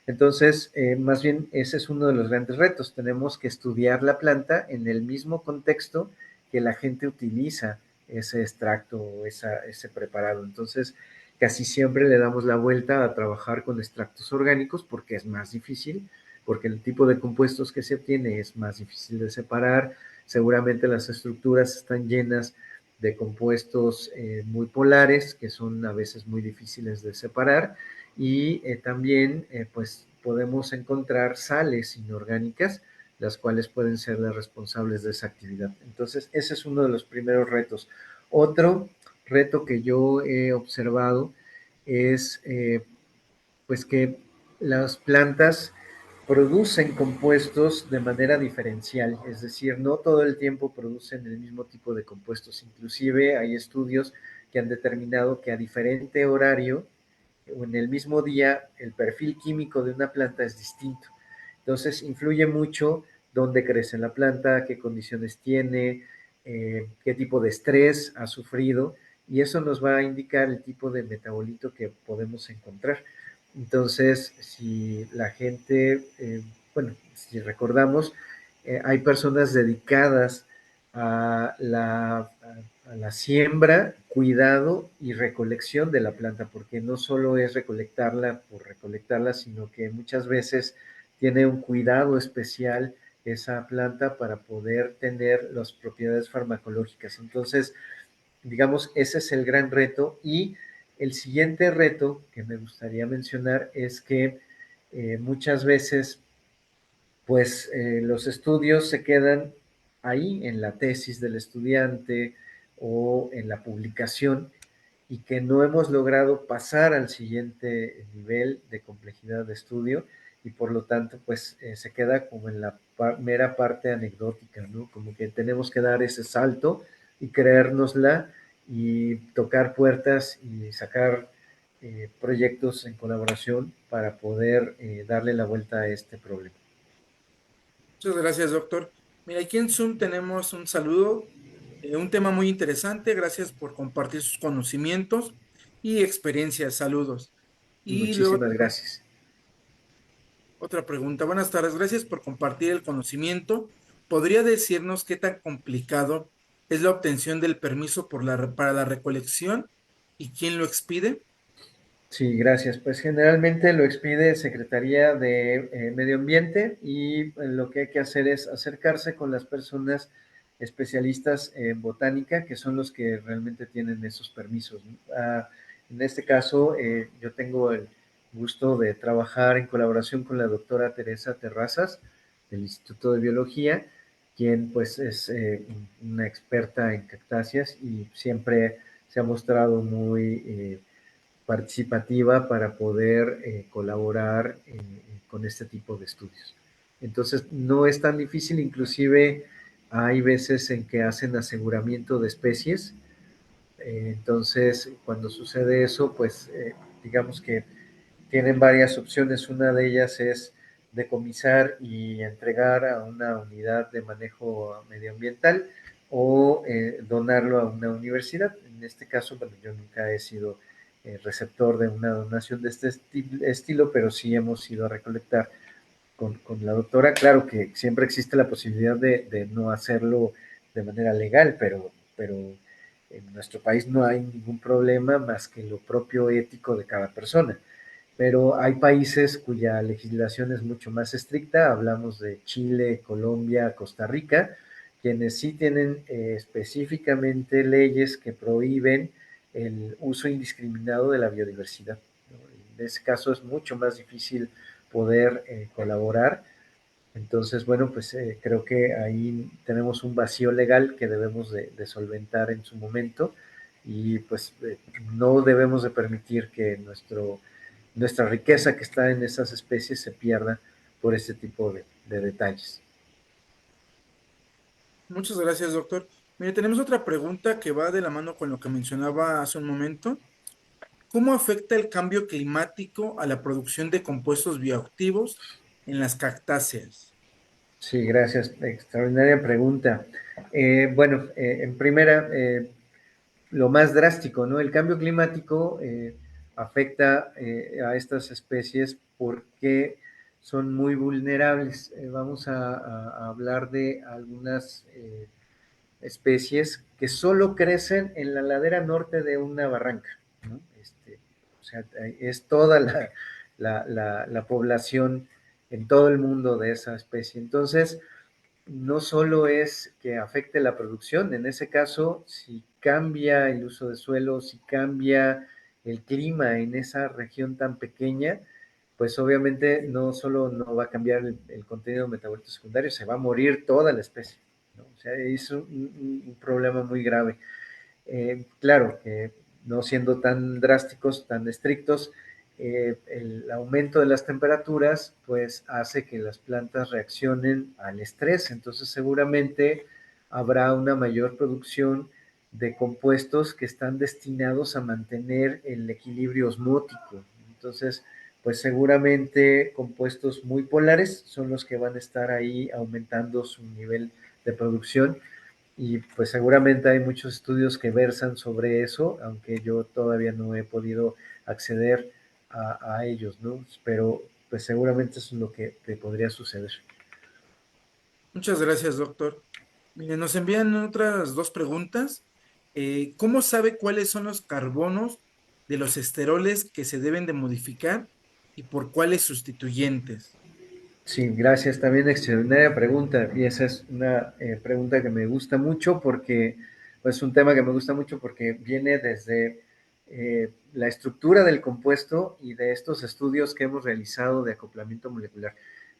S3: Entonces, más bien ese es uno de los grandes retos. Tenemos que estudiar la planta en el mismo contexto que la gente utiliza ese extracto o ese preparado. Entonces, casi siempre le damos la vuelta a trabajar con extractos orgánicos porque es más difícil, porque el tipo de compuestos que se obtiene es más difícil de separar. Seguramente las estructuras están llenas de compuestos muy polares, que son a veces muy difíciles de separar, y también pues podemos encontrar sales inorgánicas, las cuales pueden ser las responsables de esa actividad. Entonces, ese es uno de los primeros retos. Otro reto que yo he observado es pues que las plantas producen compuestos de manera diferencial, es decir, no todo el tiempo producen el mismo tipo de compuestos. Inclusive hay estudios que han determinado que a diferente horario o en el mismo día el perfil químico de una planta es distinto. Entonces influye mucho dónde crece la planta, qué condiciones tiene, qué tipo de estrés ha sufrido, y eso nos va a indicar el tipo de metabolito que podemos encontrar. Entonces, si la gente, bueno, si recordamos, hay personas dedicadas a la siembra, cuidado y recolección de la planta, porque no solo es recolectarla por recolectarla, sino que muchas veces tiene un cuidado especial esa planta para poder tener las propiedades farmacológicas. Entonces, digamos, ese es el gran reto. Y el siguiente reto que me gustaría mencionar es que muchas veces pues los estudios se quedan ahí en la tesis del estudiante o en la publicación, y que no hemos logrado pasar al siguiente nivel de complejidad de estudio, y por lo tanto pues se queda como en la mera parte anecdótica, ¿no? Como que tenemos que dar ese salto y creérnosla y tocar puertas y sacar proyectos en colaboración para poder darle la vuelta a este problema.
S2: Muchas gracias, doctor. Mira, aquí en Zoom tenemos un saludo, un tema muy interesante. Gracias por compartir sus conocimientos y experiencias. Saludos. Y luego
S3: Muchísimas gracias.
S2: otra pregunta. Buenas tardes. Gracias por compartir el conocimiento. ¿Podría decirnos qué tan complicado es la obtención del permiso para la recolección y quién lo expide?
S3: Sí, gracias. Pues generalmente lo expide Secretaría de Medio Ambiente, y lo que hay que hacer es acercarse con las personas especialistas en botánica, que son los que realmente tienen esos permisos, ¿no? En este caso, yo tengo el gusto de trabajar en colaboración con la doctora Teresa Terrazas del Instituto de Biología, quien pues es una experta en cactáceas y siempre se ha mostrado muy participativa para poder colaborar con este tipo de estudios. Entonces, no es tan difícil, inclusive hay veces en que hacen aseguramiento de especies. Entonces, cuando sucede eso, pues digamos que tienen varias opciones. Una de ellas es decomisar y entregar a una unidad de manejo medioambiental o donarlo a una universidad. En este caso, bueno, yo nunca he sido receptor de una donación de este estilo, pero sí hemos ido a recolectar con la doctora. Claro que siempre existe la posibilidad de no hacerlo de manera legal, pero en nuestro país no hay ningún problema más que lo propio ético de cada persona. Pero hay países cuya legislación es mucho más estricta, hablamos de Chile, Colombia, Costa Rica, quienes sí tienen específicamente leyes que prohíben el uso indiscriminado de la biodiversidad, ¿no? En ese caso es mucho más difícil poder colaborar. Entonces, bueno, pues creo que ahí tenemos un vacío legal que debemos de solventar en su momento y pues no debemos de permitir que nuestra riqueza que está en esas especies se pierda por este tipo de detalles.
S2: Muchas gracias, doctor. Mire, tenemos otra pregunta que va de la mano con lo que mencionaba hace un momento. ¿Cómo afecta el cambio climático a la producción de compuestos bioactivos en las cactáceas?
S3: Sí, gracias. Extraordinaria pregunta. Bueno, en primera, lo más drástico, ¿no? El cambio climático afecta a estas especies porque son muy vulnerables. Vamos a hablar de algunas especies que solo crecen en la ladera norte de una barranca, ¿no? O sea, es toda la población en todo el mundo de esa especie. Entonces, no solo es que afecte la producción, en ese caso, si cambia el uso de suelo, si cambia el clima en esa región tan pequeña, pues obviamente no solo no va a cambiar el contenido de metabolitos secundarios, se va a morir toda la especie, ¿no? O sea, es un problema muy grave. Claro, no siendo tan drásticos, tan estrictos, el aumento de las temperaturas pues hace que las plantas reaccionen al estrés, entonces seguramente habrá una mayor producción de compuestos que están destinados a mantener el equilibrio osmótico. Entonces, pues seguramente compuestos muy polares son los que van a estar ahí aumentando su nivel de producción y pues seguramente hay muchos estudios que versan sobre eso, aunque yo todavía no he podido acceder a ellos, ¿no? Pero pues seguramente eso es lo que te podría suceder.
S2: Muchas gracias, doctor. Mire, nos envían otras dos preguntas. ¿Cómo sabe cuáles son los carbonos de los esteroles que se deben de modificar y por cuáles sustituyentes?
S3: Sí, gracias. También extraordinaria pregunta. Y esa es una pregunta que me gusta mucho porque, pues un tema que me gusta mucho porque viene desde la estructura del compuesto y de estos estudios que hemos realizado de acoplamiento molecular.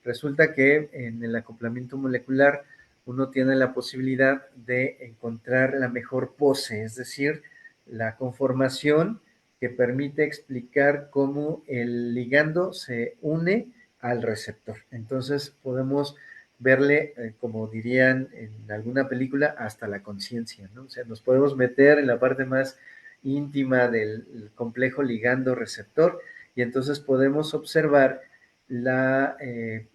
S3: Resulta que en el acoplamiento molecular uno tiene la posibilidad de encontrar la mejor pose, es decir, la conformación que permite explicar cómo el ligando se une al receptor. Entonces podemos verle, como dirían en alguna película, hasta la conciencia, ¿no? O sea, nos podemos meter en la parte más íntima del complejo ligando-receptor y entonces podemos observar la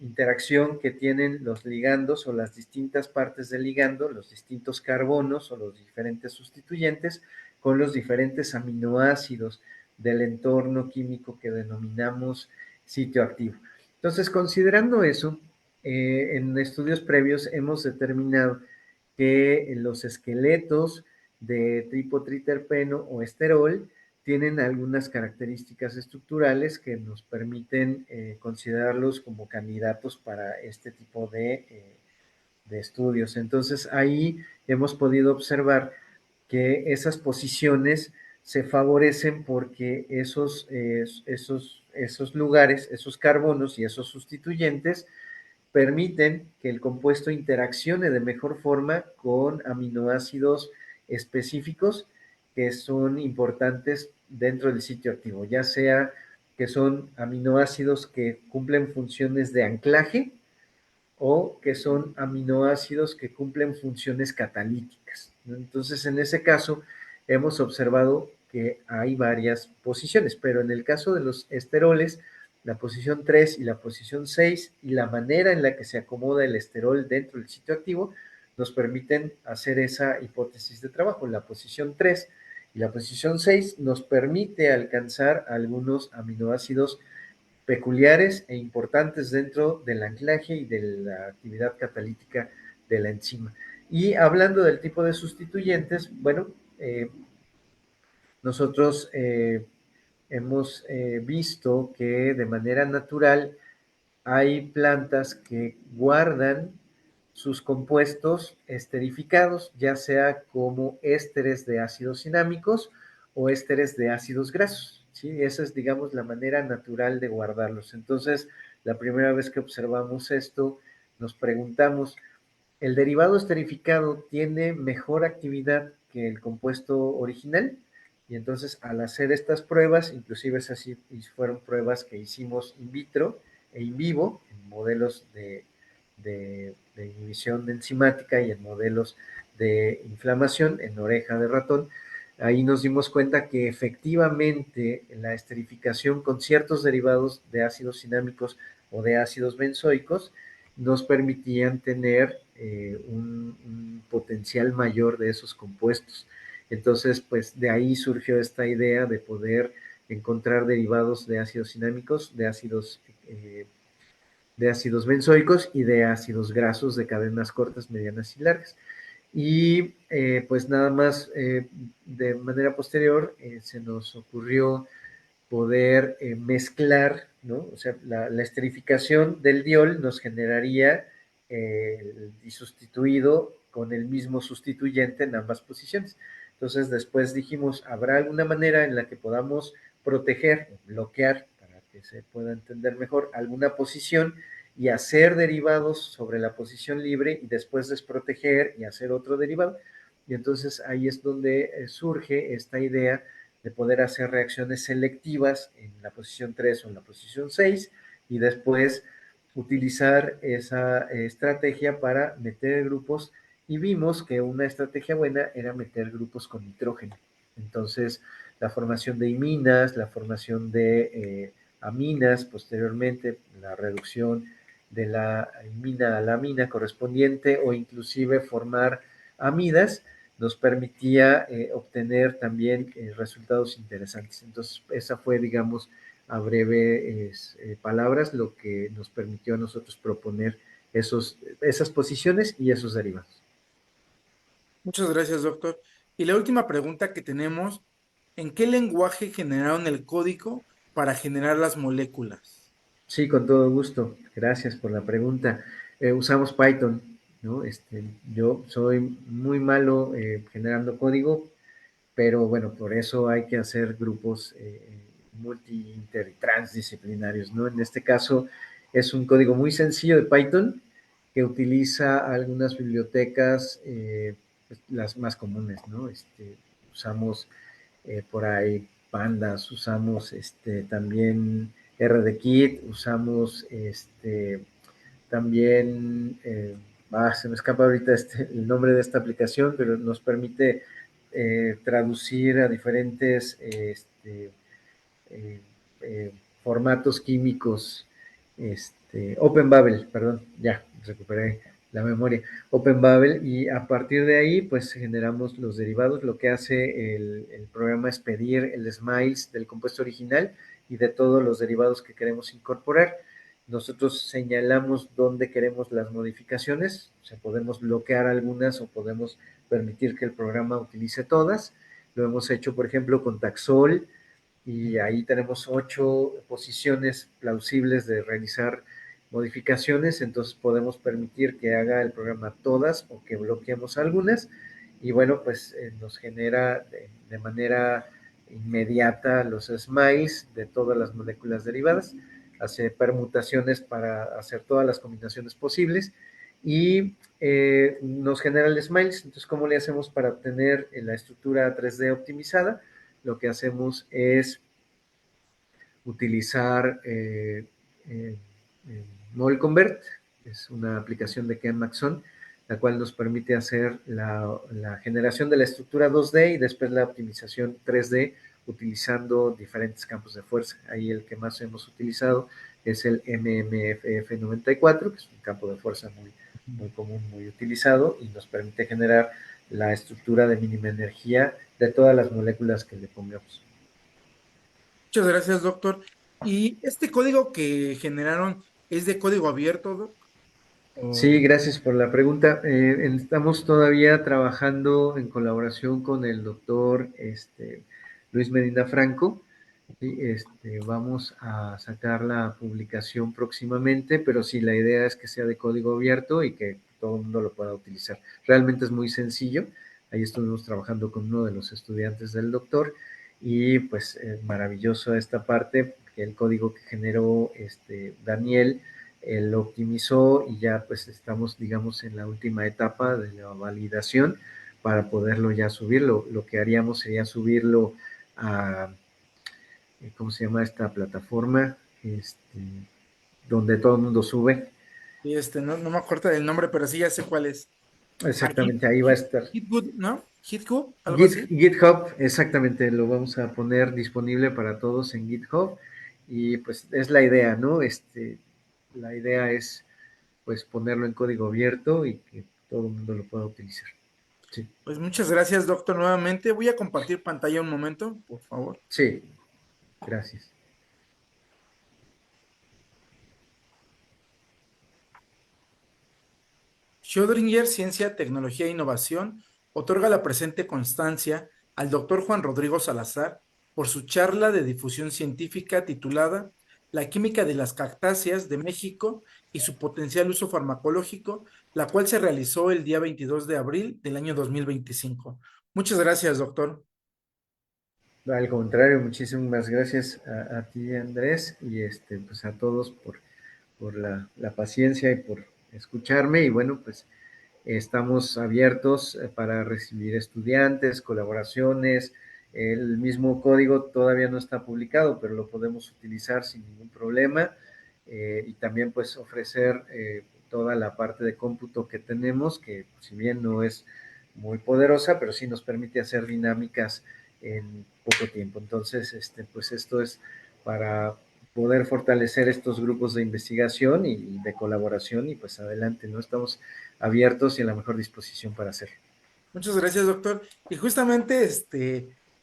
S3: interacción que tienen los ligandos o las distintas partes del ligando, los distintos carbonos o los diferentes sustituyentes con los diferentes aminoácidos del entorno químico que denominamos sitio activo. Entonces, considerando eso, en estudios previos hemos determinado que los esqueletos de tripotriterpeno o esterol tienen algunas características estructurales que nos permiten considerarlos como candidatos para este tipo de estudios. Entonces, ahí hemos podido observar que esas posiciones se favorecen porque esos lugares, esos carbonos y esos sustituyentes permiten que el compuesto interaccione de mejor forma con aminoácidos específicos que son importantes dentro del sitio activo, ya sea que son aminoácidos que cumplen funciones de anclaje o que son aminoácidos que cumplen funciones catalíticas. Entonces, en ese caso, hemos observado que hay varias posiciones, pero en el caso de los esteroles, la posición 3 y la posición 6 y la manera en la que se acomoda el esterol dentro del sitio activo nos permiten hacer esa hipótesis de trabajo. La posición 3 y la posición 6 nos permite alcanzar algunos aminoácidos peculiares e importantes dentro del anclaje y de la actividad catalítica de la enzima. Y hablando del tipo de sustituyentes, bueno, nosotros hemos visto que de manera natural hay plantas que guardan sus compuestos esterificados, ya sea como ésteres de ácidos cinámicos o ésteres de ácidos grasos. ¿Sí? Esa es, digamos, la manera natural de guardarlos. Entonces, la primera vez que observamos esto, nos preguntamos, ¿el derivado esterificado tiene mejor actividad que el compuesto original? Y entonces, al hacer estas pruebas, inclusive esas fueron pruebas que hicimos in vitro e in vivo, en modelos de inhibición enzimática y en modelos de inflamación en oreja de ratón, ahí nos dimos cuenta que efectivamente la esterificación con ciertos derivados de ácidos cinámicos o de ácidos benzoicos nos permitían tener un potencial mayor de esos compuestos. Entonces, pues de ahí surgió esta idea de poder encontrar derivados de ácidos cinámicos, de ácidos benzoicos y de ácidos grasos de cadenas cortas, medianas y largas. Y pues nada más de manera posterior se nos ocurrió poder mezclar, ¿no? O sea, la esterificación del diol nos generaría el disustituido con el mismo sustituyente en ambas posiciones. Entonces, después dijimos, ¿habrá alguna manera en la que podamos proteger, bloquear, para que se pueda entender mejor, alguna posición y hacer derivados sobre la posición libre y después desproteger y hacer otro derivado? Y entonces ahí es donde surge esta idea de poder hacer reacciones selectivas en la posición 3 o en la posición 6 y después utilizar esa estrategia para meter grupos y vimos que una estrategia buena era meter grupos con nitrógeno. Entonces, la formación de iminas, la formación de aminas, posteriormente la reducción de la imina a la amina correspondiente o inclusive formar amidas, nos permitía obtener también resultados interesantes. Entonces, esa fue, digamos, a breves palabras, lo que nos permitió a nosotros proponer esas posiciones y esos derivados.
S2: Muchas gracias, doctor. Y la última pregunta que tenemos, ¿en qué lenguaje generaron el código para generar las moléculas?
S3: Sí, con todo gusto. Gracias por la pregunta. Usamos Python, ¿no? Yo soy muy malo generando código, pero bueno, por eso hay que hacer grupos multi, inter y transdisciplinarios, ¿no? En este caso es un código muy sencillo de Python que utiliza algunas bibliotecas, pues, las más comunes, ¿no? Usamos por ahí pandas, usamos también RDKit, usamos también, se me escapa ahorita el nombre de esta aplicación, pero nos permite traducir a diferentes eh, eh, formatos químicos. Open Babel, perdón, ya recuperé la memoria. Open Babel, y a partir de ahí, pues generamos los derivados. Lo que hace el programa es pedir el SMILES del compuesto original y de todos los derivados que queremos incorporar. Nosotros señalamos dónde queremos las modificaciones, o sea, podemos bloquear algunas o podemos permitir que el programa utilice todas. Lo hemos hecho, por ejemplo, con Taxol, y ahí tenemos 8 posiciones plausibles de realizar modificaciones, entonces podemos permitir que haga el programa todas o que bloqueemos algunas, y bueno, pues nos genera de manera inmediata los smiles de todas las moléculas derivadas, hace permutaciones para hacer todas las combinaciones posibles y nos genera el smiles. Entonces, ¿cómo le hacemos para obtener la estructura 3D optimizada? Lo que hacemos es utilizar MolConvert, es una aplicación de Ken Maxon, la cual nos permite hacer la generación de la estructura 2D y después la optimización 3D utilizando diferentes campos de fuerza. Ahí el que más hemos utilizado es el MMFF94, que es un campo de fuerza muy común, muy utilizado, y nos permite generar la estructura de mínima energía de todas las moléculas que le pongamos.
S2: Muchas gracias, doctor. ¿Y este código que generaron es de código abierto, doc?
S3: Sí, gracias por la pregunta. Estamos todavía trabajando en colaboración con el doctor Luis Medina Franco. ¿Sí? Vamos a sacar la publicación próximamente, pero sí, la idea es que sea de código abierto y que todo el mundo lo pueda utilizar. Realmente es muy sencillo. Ahí estuvimos trabajando con uno de los estudiantes del doctor y pues maravilloso esta parte, que el código que generó Daniel lo optimizó y ya pues estamos, digamos, en la última etapa de la validación para poderlo ya subirlo. Lo que haríamos sería subirlo a, ¿cómo se llama esta plataforma? Donde todo el mundo sube.
S2: Y no me acuerdo del nombre, pero sí ya sé cuál es. A
S3: Exactamente, ahí va a estar.
S2: Gitgood, ¿no? Gitgood, algo así.
S3: GitHub, exactamente, lo vamos a poner disponible para todos en GitHub y pues es la idea, ¿no? La idea es pues ponerlo en código abierto y que todo el mundo lo pueda utilizar. Sí,
S2: Pues muchas gracias, doctor, nuevamente. Voy a compartir pantalla un momento, por favor.
S3: sí, gracias.
S2: Schrödinger Ciencia, Tecnología e Innovación otorga la presente constancia al doctor Juan Rodrigo Salazar por su charla de difusión científica titulada La química de las cactáceas de México y su potencial uso farmacológico, la cual se realizó el día 22 de abril del año 2025. Muchas gracias, doctor.
S3: Al contrario, muchísimas gracias a ti, Andrés, y pues a todos por la paciencia y por escucharme. Y bueno, pues estamos abiertos para recibir estudiantes, colaboraciones. El mismo código todavía no está publicado, pero lo podemos utilizar sin ningún problema. Y también pues ofrecer toda la parte de cómputo que tenemos, que si bien no es muy poderosa, pero sí nos permite hacer dinámicas en poco tiempo. Entonces, pues esto es para poder fortalecer estos grupos de investigación y de colaboración y pues adelante, ¿no? Estamos abiertos y en la mejor disposición para hacerlo.
S2: Muchas gracias, doctor. Y justamente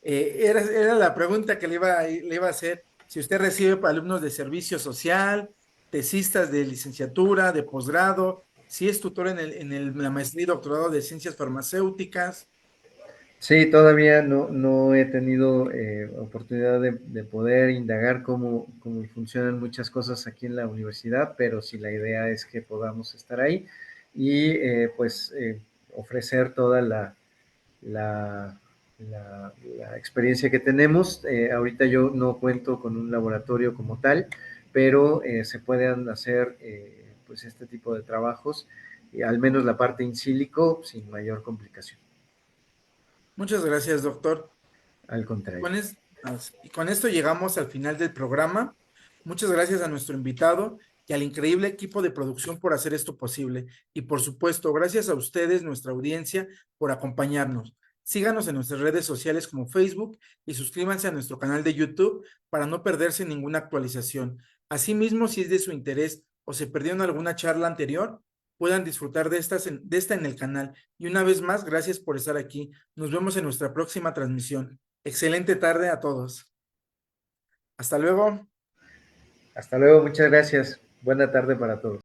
S2: era la pregunta que le iba a hacer. Si usted recibe para alumnos de servicio social, tesistas de licenciatura, de posgrado, si es tutor la maestría y doctorado de ciencias farmacéuticas.
S3: Sí, todavía no he tenido oportunidad de poder indagar cómo funcionan muchas cosas aquí en la universidad, pero sí la idea es que podamos estar ahí y pues ofrecer toda la, la experiencia que tenemos. Ahorita yo no cuento con un laboratorio como tal, pero se pueden hacer pues este tipo de trabajos, al menos la parte in silico, sin mayor complicación.
S2: Muchas gracias, doctor.
S3: Al contrario.
S2: Y con esto llegamos al final del programa. Muchas gracias a nuestro invitado y al increíble equipo de producción por hacer esto posible. Y por supuesto, gracias a ustedes, nuestra audiencia, por acompañarnos. Síganos en nuestras redes sociales como Facebook y suscríbanse a nuestro canal de YouTube para no perderse ninguna actualización. Asimismo, si es de su interés o se perdieron alguna charla anterior, puedan disfrutar de esta en el canal. Y una vez más, gracias por estar aquí. Nos vemos en nuestra próxima transmisión. Excelente tarde a todos. Hasta luego.
S3: Hasta luego, muchas gracias. Buena tarde para todos.